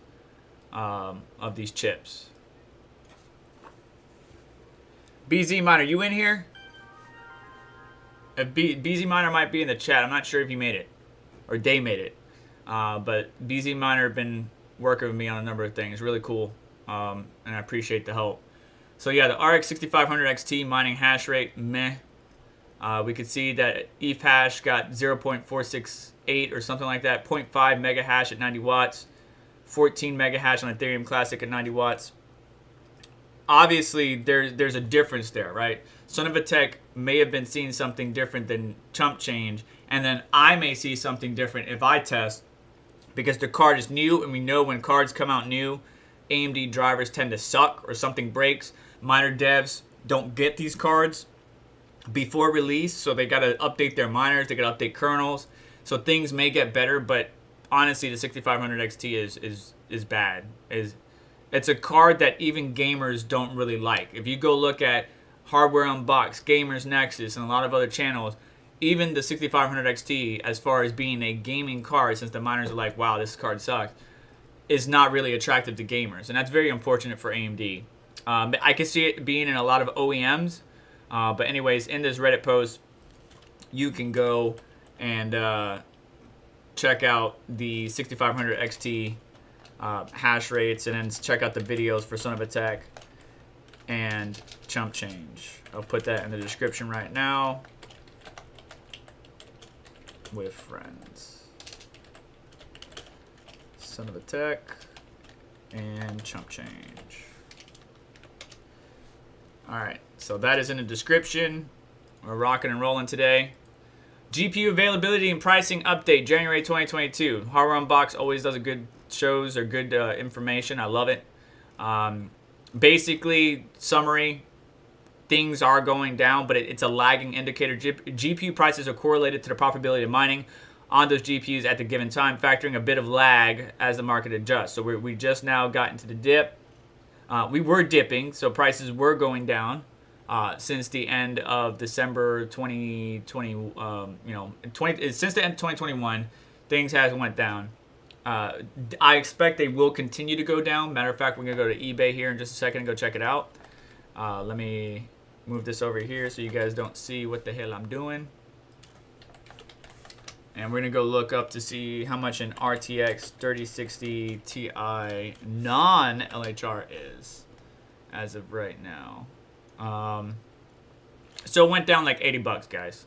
of these chips. BZ Miner, you in here? BZ Miner might be in the chat. I'm not sure if he made it or they made it, but BZ Miner been working with me on a number of things. Really cool, and I appreciate the help. So yeah, the RX 6500 XT mining hash rate, meh. We could see that ETH hash got 0.468 or something like that, 0.5 mega hash at 90 watts, 14 mega hash on Ethereum Classic at 90 watts. Obviously, there's a difference there, right? Son of a Tech may have been seeing something different than Chump Change, and then I may see something different if I test, because the card is new, and we know when cards come out new, AMD drivers tend to suck or something breaks. Miner devs don't get these cards before release, so they got to update their miners, they got to update kernels, so things may get better. But honestly, the 6500 XT is bad. It's a card that even gamers don't really like. If you go look at Hardware Unboxed, Gamers Nexus, and a lot of other channels, even the 6500 XT, as far as being a gaming card, since the miners are like, wow, this card sucks, is not really attractive to gamers, and that's very unfortunate for AMD. I can see it being in a lot of OEMs, but anyways, in this Reddit post, you can go and check out the 6500 XT hash rates, and then check out the videos for Son of a Tech and Chump Change. I'll put that in the description right now with friends. Son of a Tech and Chump Change. Alright, so that is in the description. We're rocking and rolling today. GPU availability and pricing update, January 2022. Hardware Unbox always does a good shows or good information. I love it. Basically, summary, things are going down, but it's a lagging indicator. GPU prices are correlated to the profitability of mining on those GPUs at the given time, factoring a bit of lag as the market adjusts. So we just now got into the dip. We were dipping, so prices were going down since the end of December 2020. Since the end of 2021, things has went down. I expect they will continue to go down. Matter of fact, we're gonna go to eBay here in just a second and go check it out. Let me move this over here so you guys don't see what the hell I'm doing. And we're gonna go look up to see how much an RTX 3060 Ti non-LHR is as of right now. So it went down like 80 bucks, guys.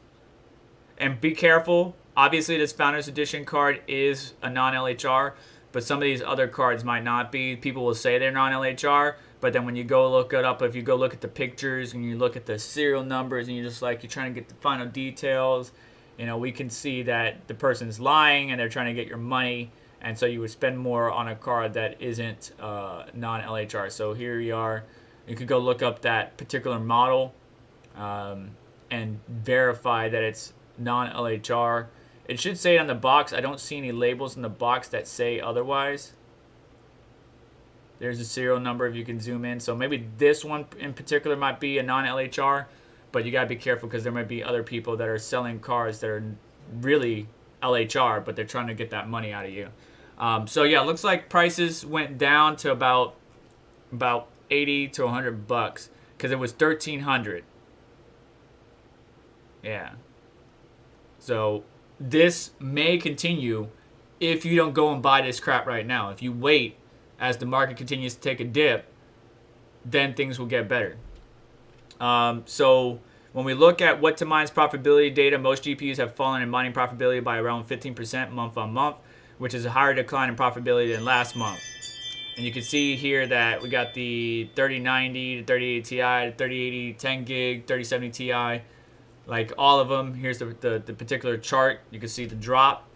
And be careful. Obviously, this Founders Edition card is a non-LHR, but some of these other cards might not be. People will say they're non-LHR, But then when you go look it up, if you go look at the pictures and you look at the serial numbers and you're trying to get the final details, we can see that the person's lying and they're trying to get your money. And so you would spend more on a card that isn't non-LHR. So here you are. You could go look up that particular model and verify that it's non-LHR. It should say it on the box. I don't see any labels in the box that say otherwise. There's a serial number if you can zoom in. So maybe this one in particular might be a non-LHR, but you got to be careful because there might be other people that are selling cards that are really LHR, but they're trying to get that money out of you. So yeah, it looks like prices went down to about 80 to $100 because it was 1,300. Yeah. So this may continue if you don't go and buy this crap right now. If you wait as the market continues to take a dip, then things will get better. So when we look at what to mine's profitability data, most GPUs have fallen in mining profitability by around 15% month on month, which is a higher decline in profitability than last month. And you can see here that we got the 3090, the 3080 Ti, the 3080 10 gig, 3070 Ti, like all of them. Here's the particular chart. You can see the drop.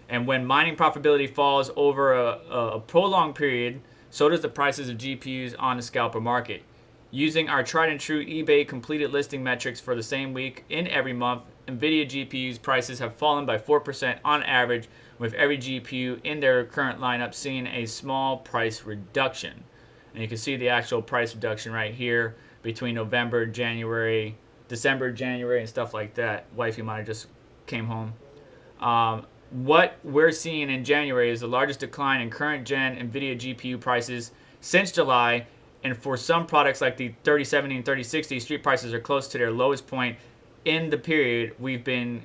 And when mining profitability falls over a prolonged period, so does the prices of GPUs on the scalper market. Using our tried and true eBay completed listing metrics for the same week in every month, Nvidia GPUs prices have fallen by 4% on average, with every GPU in their current lineup seeing a small price reduction. And you can see the actual price reduction right here between November, January, December, January, and stuff like that. Wifey might have just came home. What we're seeing in January is the largest decline in current gen Nvidia GPU prices since July, and for some products like the 3070 and 3060, street prices are close to their lowest point in the period we've been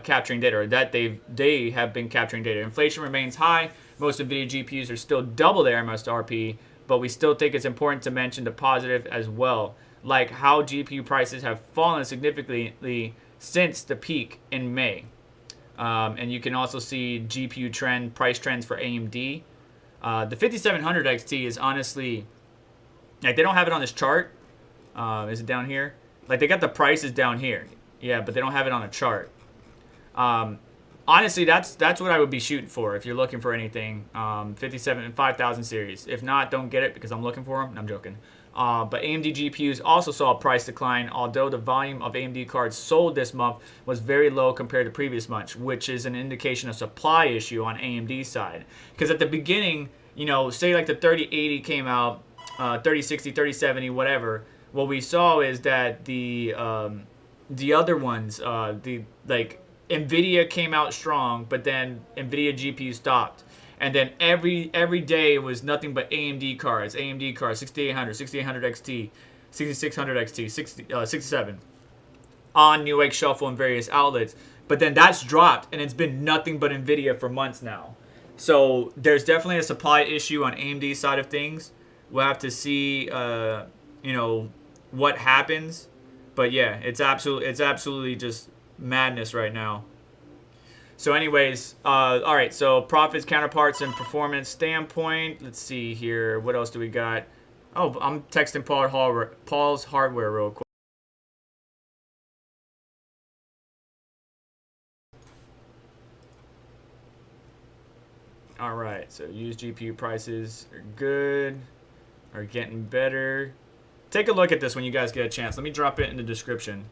capturing data, or that they have been capturing data. Inflation remains high. Most Nvidia GPUs are still double their MSRP, but we still think it's important to mention the positive as well, like how GPU prices have fallen significantly since the peak in May. And you can also see GPU price trends for AMD. The 5700 XT is honestly, like, they don't have it on this chart. Is it down here? Like, they got the prices down here. Yeah, but they don't have it on a chart. Honestly, that's what I would be shooting for if you're looking for anything. 57 and 5000 series. If not, don't get it because I'm looking for them. I'm joking. But AMD GPUs also saw a price decline, although the volume of AMD cards sold this month was very low compared to previous months, which is an indication of supply issue on AMD's side. Because at the beginning, say like the 3080 came out, 3060, 3070, whatever. What we saw is that the other ones, Nvidia came out strong, but then Nvidia GPU stopped. And then every day it was nothing but AMD cards, 6800, 6800 XT, 6600 XT, 67 on Newegg Shuffle and various outlets. But then that's dropped, and it's been nothing but Nvidia for months now. So there's definitely a supply issue on AMD's side of things. We'll have to see, what happens. But yeah, it's absolutely just madness right now. So anyways, all right, so profits, counterparts, and performance standpoint. Let's see here. What else do we got? Oh, I'm texting Paul's Hardware real quick. All right, so used GPU prices are good, are getting better. Take a look at this when you guys get a chance. Let me drop it in the description.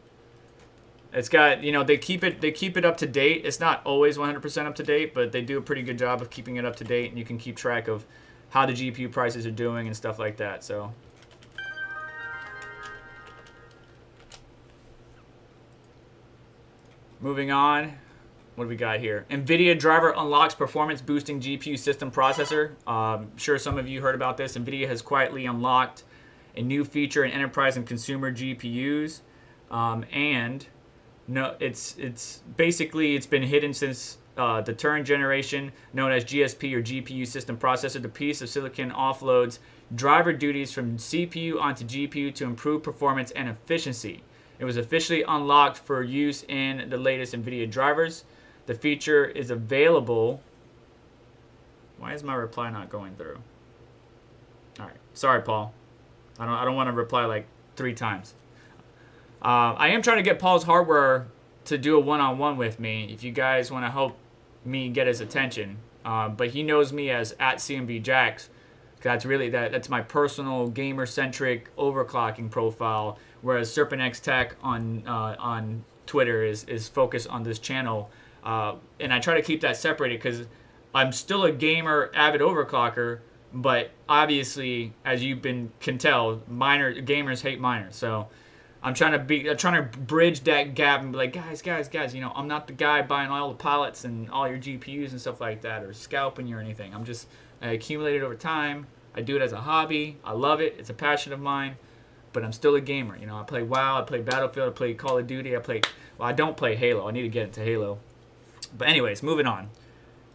It's got, they keep it up to date. It's not always 100% up to date, but they do a pretty good job of keeping it up to date, and you can keep track of how the GPU prices are doing and stuff like that. So moving on, what do we got here? Nvidia driver unlocks performance boosting GPU system processor. Sure some of you heard about this. Nvidia has quietly unlocked a new feature in enterprise and consumer GPUs, and no, it's been hidden since the Turing generation, known as GSP or GPU system processor. The piece of silicon offloads driver duties from CPU onto GPU to improve performance and efficiency. It was officially unlocked for use in the latest Nvidia drivers. The feature is available. Why is my reply not going through? All right, sorry, Paul. I don't want to reply like 3 times. I am trying to get Paul's Hardware to do a one-on-one with me if you guys want to help me get his attention. But he knows me as @CMVJax. That's my personal gamer-centric overclocking profile, whereas SerpentX Tech on Twitter is focused on this channel. And I try to keep that separated because I'm still a gamer, avid overclocker, but obviously, as you can tell, gamers hate miners. So I'm trying to bridge that gap and be like, guys, you know, I'm not the guy buying all the pallets and all your GPUs and stuff like that, or scalping you or anything. I accumulated over time. I do it as a hobby. I love it. It's a passion of mine. But I'm still a gamer. You know, I play WoW. I play Battlefield. I play Call of Duty. I don't play Halo. I need to get into Halo. But anyways, moving on.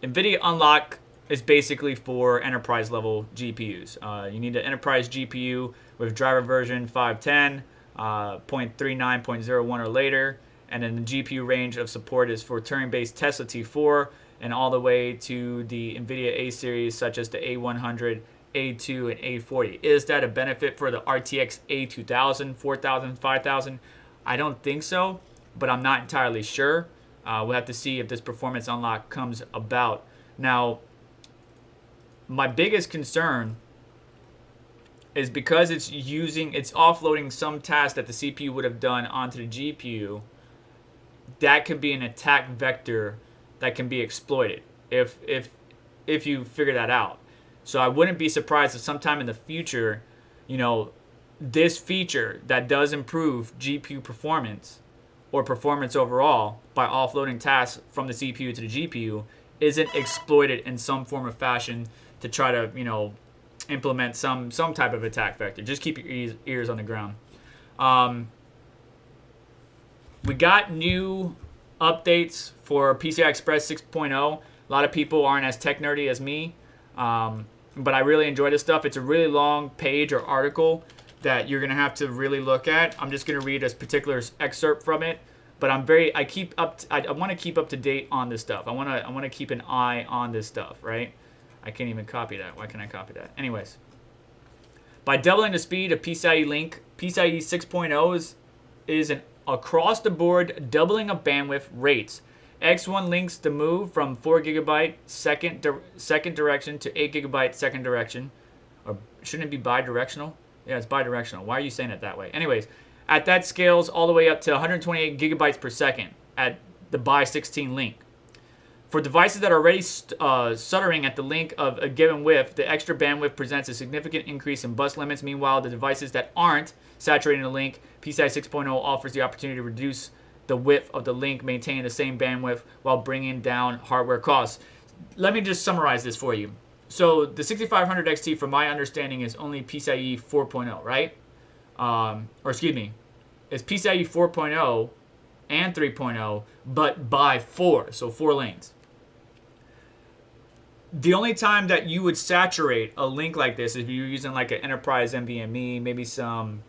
Nvidia Unlock is basically for enterprise level GPUs. You need an enterprise GPU with driver version 510, 0.39, 0.01 or later. And then the GPU range of support is for Turing-based Tesla T4 and all the way to the Nvidia A series such as the A100, A2, and A40. Is that a benefit for the RTX A2000, 4000, 5000? I don't think so, but I'm not entirely sure. We'll have to see if this performance unlock comes about. Now, my biggest concern is because it's offloading some tasks that the CPU would have done onto the GPU. That could be an attack vector that can be exploited if you figure that out. So I wouldn't be surprised if sometime in the future, you know, this feature that does improve GPU performance or performance overall by offloading tasks from the CPU to the GPU isn't exploited in some form or fashion to try to, you know, implement some type of attack vector. Just keep your ears on the ground. We got new updates for PCI Express 6.0. A lot of people aren't as tech nerdy as me, but I really enjoy this stuff. It's a really long page or article that you're gonna have to really look at. I'm just gonna read a particular excerpt from it, but I want to keep up to date on this stuff. I want to keep an eye on this stuff, right? I can't even copy that. Why can't I copy that? Anyways, by doubling the speed of PCIe Link, PCIe 6.0 is an across-the-board doubling of bandwidth rates. X1 links the move from 4 GB second direction to 8 GB second direction. Or shouldn't it be bidirectional? Yeah, it's bidirectional. Why are you saying it that way? Anyways, at that scales all the way up to 128 GB per second at the by 16 link. For devices that are already stuttering at the link of a given width, the extra bandwidth presents a significant increase in bus limits. Meanwhile, the devices that aren't saturating the link, PCI 6.0 offers the opportunity to reduce the width of the link, maintaining the same bandwidth while bringing down hardware costs. Let me just summarize this for you. So the 6500 XT, from my understanding, is only PCIe 4.0, right? It's PCIe 4.0 and 3.0, but by 4, so 4 lanes. The only time that you would saturate a link like this is if you're using like an enterprise NVMe, maybe some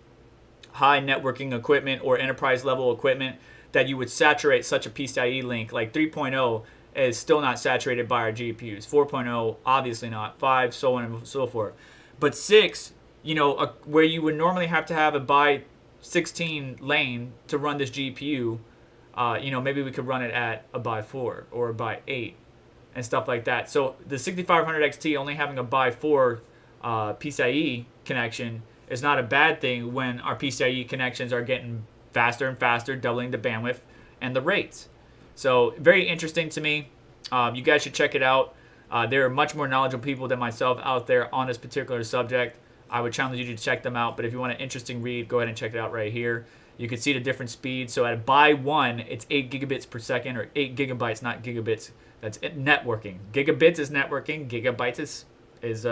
high networking equipment or enterprise level equipment, that you would saturate such a PCIe link. Like 3.0 is still not saturated by our GPUs. 4.0, obviously not. 5, so on and so forth. But 6, you know, where you would normally have to have a by 16 lane to run this GPU, you know, maybe we could run it at a by 4 or a by 8 and stuff like that. So the 6500 XT only having a by 4 PCIe connection is not a bad thing when our PCIe connections are getting faster and faster, doubling the bandwidth and the rates. So very interesting to me. You guys should check it out. There are much more knowledgeable people than myself out there on this particular subject. I would challenge you to check them out. But if you want an interesting read, go ahead and check it out right here. You can see the different speeds. So at by 1, it's 8 gigabits per second, or 8 gigabytes, not gigabits. That's networking. Gigabits is networking. Gigabytes is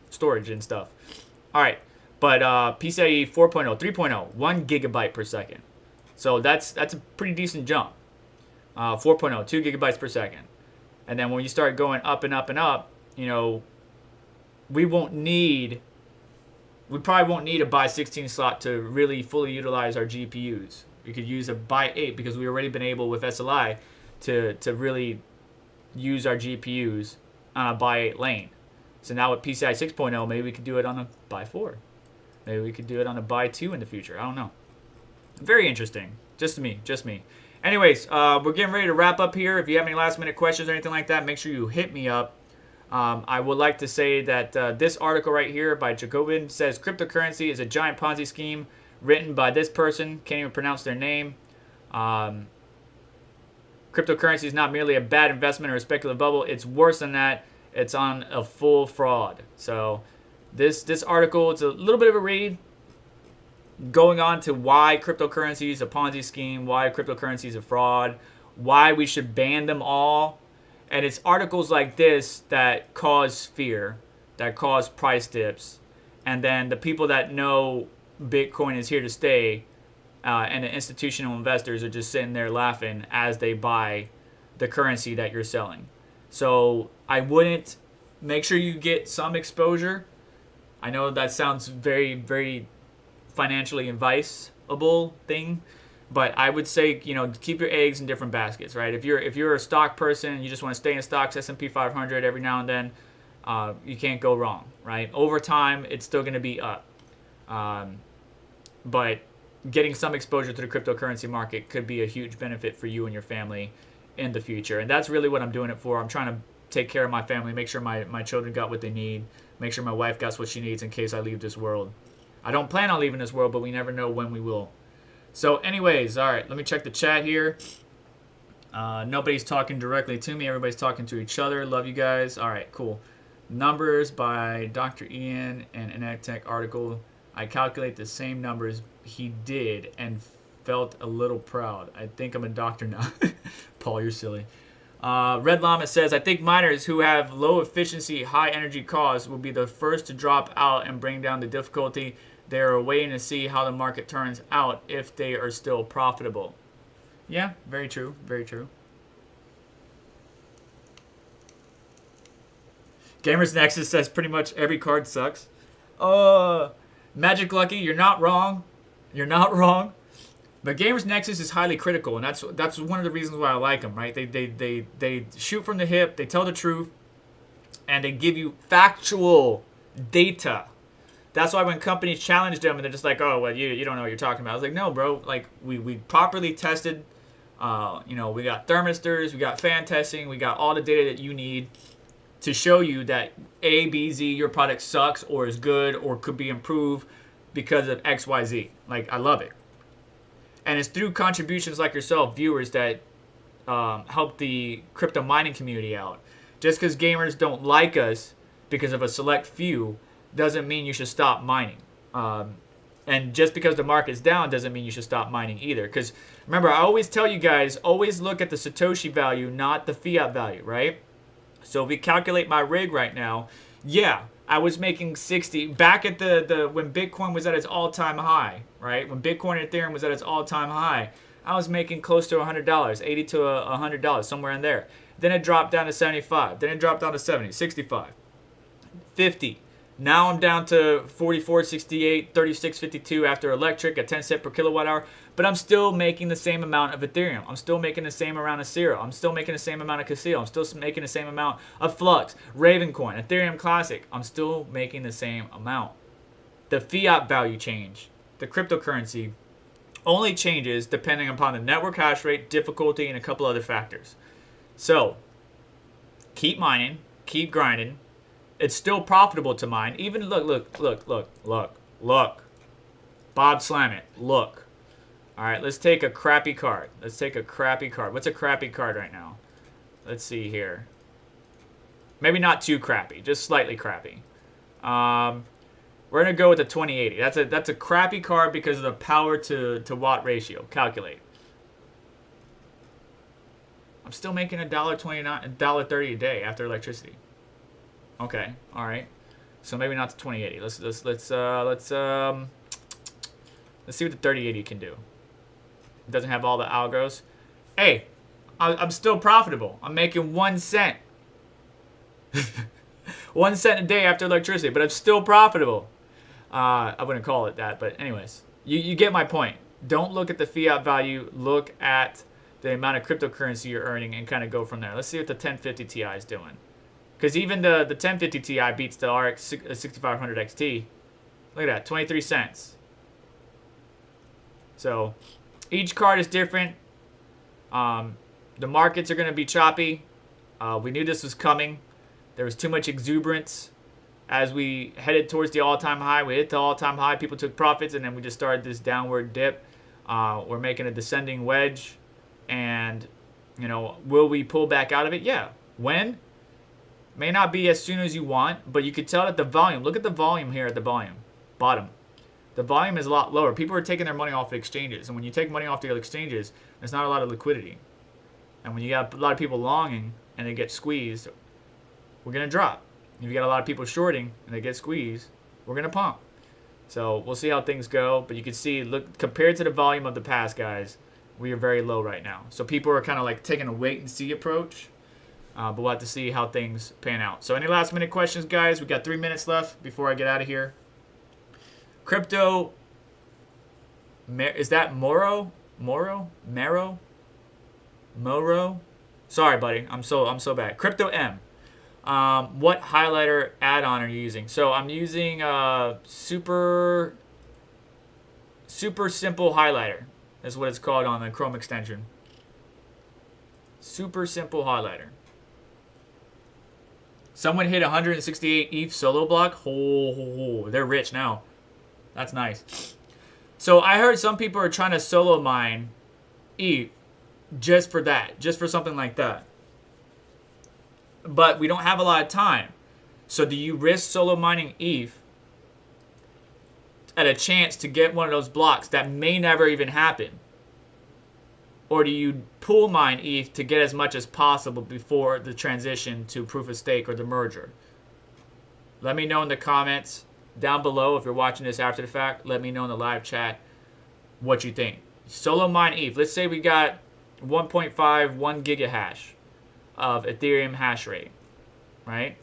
storage and stuff. All right. But PCIe 4.0, 3.0, 1 gigabyte per second. So that's a pretty decent jump. 4.0, 2 gigabytes per second. And then when you start going up and up and up, you know, we probably won't need a by 16 slot to really fully utilize our GPUs. We could use a by 8 because we've already been able with SLI to really use our GPUs on a by 8 lane. So now with PCI 6.0, maybe we could do it on a by 4. Maybe we could do it on a buy too in the future. I don't know. Very interesting. Just me. Anyways, we're getting ready to wrap up here. If you have any last minute questions or anything like that, make sure you hit me up. I would like to say that this article right here by Jacobin says cryptocurrency is a giant Ponzi scheme written by this person. Can't even pronounce their name. Cryptocurrency is not merely a bad investment or a speculative bubble. It's worse than that. It's on a full fraud. So this article, it's a little bit of a read going on to why cryptocurrency is a Ponzi scheme, why cryptocurrency is a fraud, why we should ban them all. And it's articles like this that cause fear, that cause price dips. And then the people that know Bitcoin is here to stay and the institutional investors are just sitting there laughing as they buy the currency that you're selling. So I wouldn't, make sure you get some exposure. I know that sounds very, very financially advisable thing, but I would say, keep your eggs in different baskets, right? If you're a stock person, you just want to stay in stocks, S&P 500 every now and then, you can't go wrong, right? Over time, it's still going to be up. But getting some exposure to the cryptocurrency market could be a huge benefit for you and your family in the future. And that's really what I'm doing it for. I'm trying to take care of my family, make sure my children got what they need, make sure my wife got what she needs in case I leave this world. I don't plan on leaving this world, but we never know when we will. So anyways, all right, let me check the chat here. Nobody's talking directly to me. Everybody's talking to each other. Love you guys. All right, cool. Numbers by Dr. Ian and an AgTech article. I calculate the same numbers he did and felt a little proud. I think I'm a doctor now. Paul, you're silly. Red Llama says, I think miners who have low efficiency, high energy costs will be the first to drop out and bring down the difficulty. They are waiting to see how the market turns out if they are still profitable. Yeah, very true. Very true. Gamers Nexus says pretty much every card sucks. Magic Lucky, you're not wrong. You're not wrong. But Gamers Nexus is highly critical, and that's one of the reasons why I like them, right? They shoot from the hip, they tell the truth, and they give you factual data. That's why when companies challenge them and they're just like, oh, well, you don't know what you're talking about. I was like, no, bro. Like, we properly tested. We got thermistors, we got fan testing, we got all the data that you need to show you that A, B, Z, your product sucks or is good or could be improved because of X, Y, Z. Like, I love it. And it's through contributions like yourself, viewers, that help the crypto mining community out. Just because gamers don't like us because of a select few doesn't mean you should stop mining. And just because the market's down doesn't mean you should stop mining either. Because remember, I always tell you guys, always look at the Satoshi value, not the fiat value, right? So if we calculate my rig right now, yeah, I was making 60 back at the when Bitcoin was at its all-time high, right? When Bitcoin and Ethereum was at its all-time high, I was making close to $100, 80 to $100, somewhere in there. Then it dropped down to 75. Then it dropped down to 70, 65, 50. Now I'm down to 44.68, 36.52 after electric at 10 cents per kilowatt hour. But I'm still making the same amount of Ethereum. I'm still making the same amount of Zero. I'm still making the same amount of Casio. I'm still making the same amount of Flux, Ravencoin, Ethereum Classic. I'm still making the same amount. The fiat value change, the cryptocurrency, only changes depending upon the network hash rate, difficulty, and a couple other factors. So keep mining, keep grinding. It's still profitable to mine. Even look. Bob Slam it. Look. All right, let's take a crappy card. What's a crappy card right now? Let's see here. Maybe not too crappy, just slightly crappy. We're gonna go with the 2080. That's a crappy card because of the power to watt ratio. Calculate. I'm still making $1.29, $1.30 a day after electricity. Okay, all right. So maybe not the 2080. Let's see what the 3080 can do. It doesn't have all the algos. Hey, I'm still profitable. I'm making 1 cent. 1 cent a day after electricity, but I'm still profitable. I wouldn't call it that, but anyways, you get my point. Don't look at the fiat value. Look at the amount of cryptocurrency you're earning and kind of go from there. Let's see what the 1050 Ti is doing. Because even the 1050 Ti beats the RX 6500 XT. Look at that, 23 cents. So each card is different. The markets are going to be choppy. We knew this was coming. There was too much exuberance. As we headed towards the all-time high, we hit the all-time high. People took profits, and then we just started this downward dip. We're making a descending wedge. And, you know, will we pull back out of it? Yeah. When? May not be as soon as you want, but you could tell that the volume. Look at the volume here at the bottom. The volume is a lot lower. People are taking their money off the exchanges. And when you take money off the exchanges, there's not a lot of liquidity. And when you got a lot of people longing and they get squeezed, we're going to drop. If you got a lot of people shorting and they get squeezed, we're going to pump. So we'll see how things go. But you can see, look, compared to the volume of the past, guys, we are very low right now. So people are kind of like taking a wait and see approach. But we'll have to see how things pan out. So any last minute questions, guys? We got 3 minutes left before I get out of here. Crypto, is that Moro? Sorry, buddy. I'm so bad. Crypto M. What highlighter add-on are you using? So I'm using super simple highlighter. That's what it's called on the Chrome extension. Super simple highlighter. Someone hit 168 ETH solo block. Oh, they're rich now. That's nice. So I heard some people are trying to solo mine ETH just for that, just for something like that. But we don't have a lot of time. So do you risk solo mining ETH at a chance to get one of those blocks that may never even happen? Or do you pool mine ETH to get as much as possible before the transition to proof of stake or the merger? Let me know in the comments down below if you're watching this after the fact. Let me know in the live chat what you think. Solo mine ETH. Let's say we got 1.5, 1 gigahash of Ethereum hash rate, right?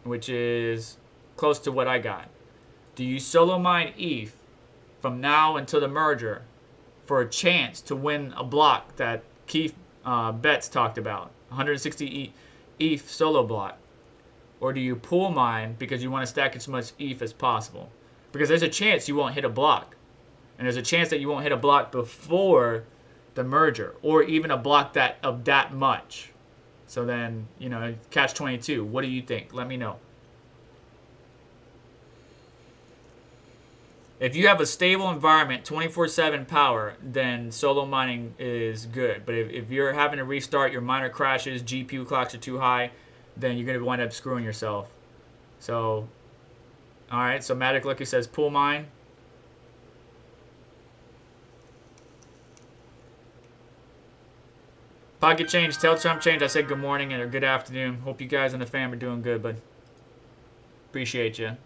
Which is close to what I got. Do you solo mine ETH from now until the merger for a chance to win a block that Keith Betts talked about, 160 ETH solo block? Or do you pool mine because you want to stack as much ETH as possible? Because there's a chance you won't hit a block. And there's a chance that you won't hit a block before the merger, or even a block that of that much. So then, you know, catch 22. What do you think? Let me know. If you have a stable environment, 24/7 power, then solo mining is good. But if you're having to restart, your miner crashes, GPU clocks are too high, then you're going to wind up screwing yourself. So, all right. So MATIC Lucky says pool mine. Pocket change, tell Trump change. I said good morning and or good afternoon. Hope you guys and the fam are doing good, but appreciate you.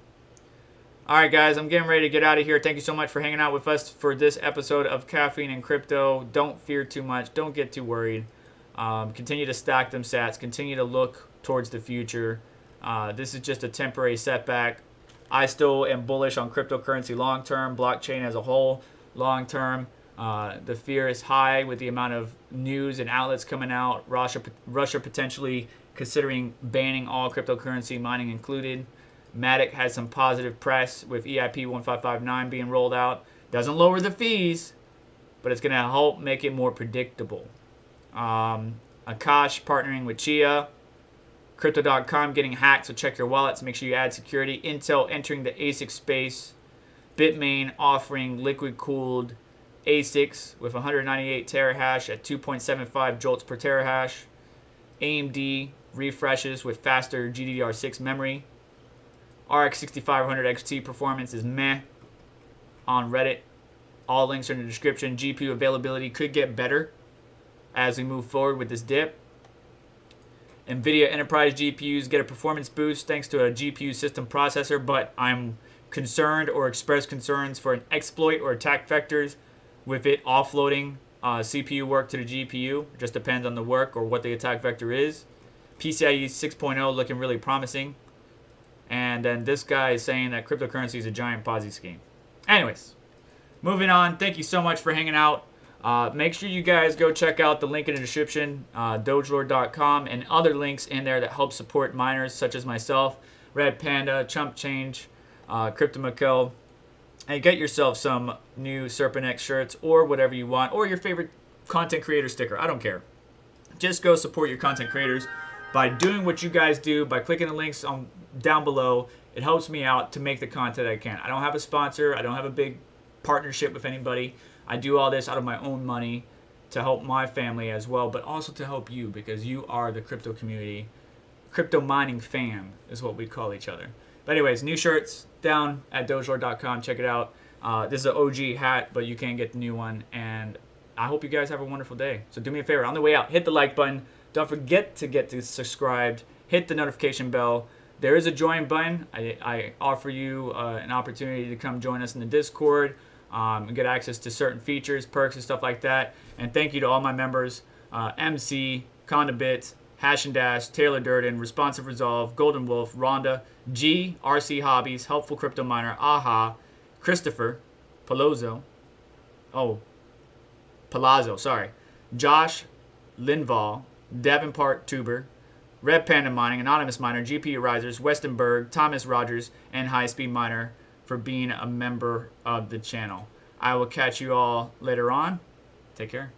All right, guys, I'm getting ready to get out of here. Thank you so much for hanging out with us for this episode of Caffeine and Crypto. Don't fear too much. Don't get too worried. Continue to stack them sats. Continue to look towards the future. This is just a temporary setback. I still am bullish on cryptocurrency long-term, blockchain as a whole long-term. The fear is high with the amount of news and outlets coming out. Russia potentially considering banning all cryptocurrency, mining included. MATIC has some positive press with EIP 1559 being rolled out. Doesn't lower the fees, but it's going to help make it more predictable. Akash partnering with Chia. Crypto.com getting hacked, so check your wallets. Make sure you add security. Intel entering the Asic space. Bitmain offering liquid-cooled Asics with 198 terahash at 2.75 joules per terahash. AMD refreshes with faster GDDR6 memory. RX 6500 XT performance is meh on Reddit. All links are in the description. GPU availability could get better as we move forward with this dip. Nvidia enterprise GPUs get a performance boost thanks to a GPU system processor, but I'm concerned or express concerns for an exploit or attack vectors with it offloading CPU work to the GPU. It just depends on the work or what the attack vector is. PCIe 6.0 looking really promising. And then this guy is saying that cryptocurrency is a giant Ponzi scheme. Anyways, moving on. Thank you so much for hanging out. Make sure you guys go check out the link in the description, dogelord.com, and other links in there that help support miners such as myself, Red Panda, Chump Change, Crypto Mikel, and get yourself some new Serpent X shirts or whatever you want, or your favorite content creator sticker. I don't care. Just go support your content creators by doing what you guys do, by clicking the links on down below. It helps me out to make the content I can. I don't have a sponsor. I don't have a big partnership with anybody. I do all this out of my own money to help my family as well, but also to help you, because you are the crypto community. Crypto mining fam is what we call each other. But anyways, new shirts down at dogelord.com. Check it out. This is an OG hat, but you can get the new one. And I hope you guys have a wonderful day. So do me a favor. On the way out, hit the like button. Don't forget to get subscribed. Hit the notification bell. There is a join button. I offer you an opportunity to come join us in the Discord and get access to certain features, perks, and stuff like that. And thank you to all my members, MC, Condabit, Hash and Dash, Taylor Durden, Responsive Resolve, Golden Wolf, Rhonda, G, RC Hobbies, Helpful Crypto Miner, Aha, Christopher, Palazzo, Josh, Linval, Davenport Tuber, Red Panda Mining, Anonymous Miner, GPU Risers, Westenberg, Thomas Rogers, and High Speed Miner for being a member of the channel. I will catch you all later on. Take care.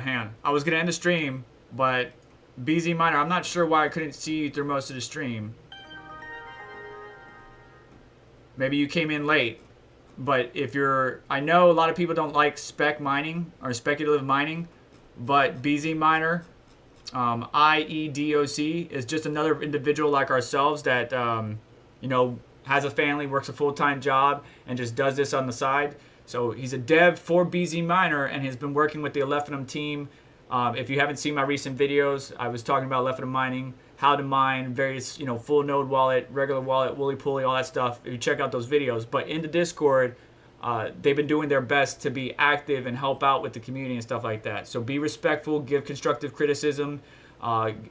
Hang on. I was going to end the stream, but BZ Miner, I'm not sure why I couldn't see you through most of the stream. Maybe you came in late, but if you're... I know a lot of people don't like spec mining or speculative mining, but BZ Miner, IEDOC, is just another individual like ourselves that, you know, has a family, works a full-time job, and just does this on the side. So he's a dev for BZ Miner and has been working with the Alephanum team. If you haven't seen my recent videos, I was talking about Alephanum mining, how to mine, various, you know, full node wallet, regular wallet, Wooly Pulley, all that stuff. If you check out those videos. But in the Discord, they've been doing their best to be active and help out with the community and stuff like that. So be respectful, give constructive criticism,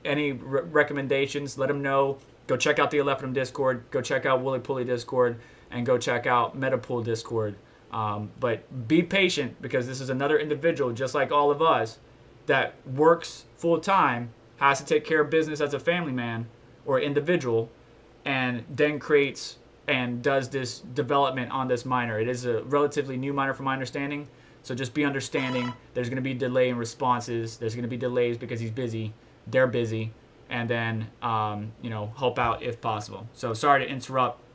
any recommendations, let them know. Go check out the Alephanum Discord, go check out Wooly Pulley Discord, and go check out Metapool Discord. But be patient, because this is another individual just like all of us that works full-time, has to take care of business as a family man or individual, and then creates and does this development on this miner. It is a relatively new miner from my understanding, so just be understanding. There's going to be delay in responses. There's going to be delays because he's busy, they're busy, and then you know, help out if possible. So sorry to interrupt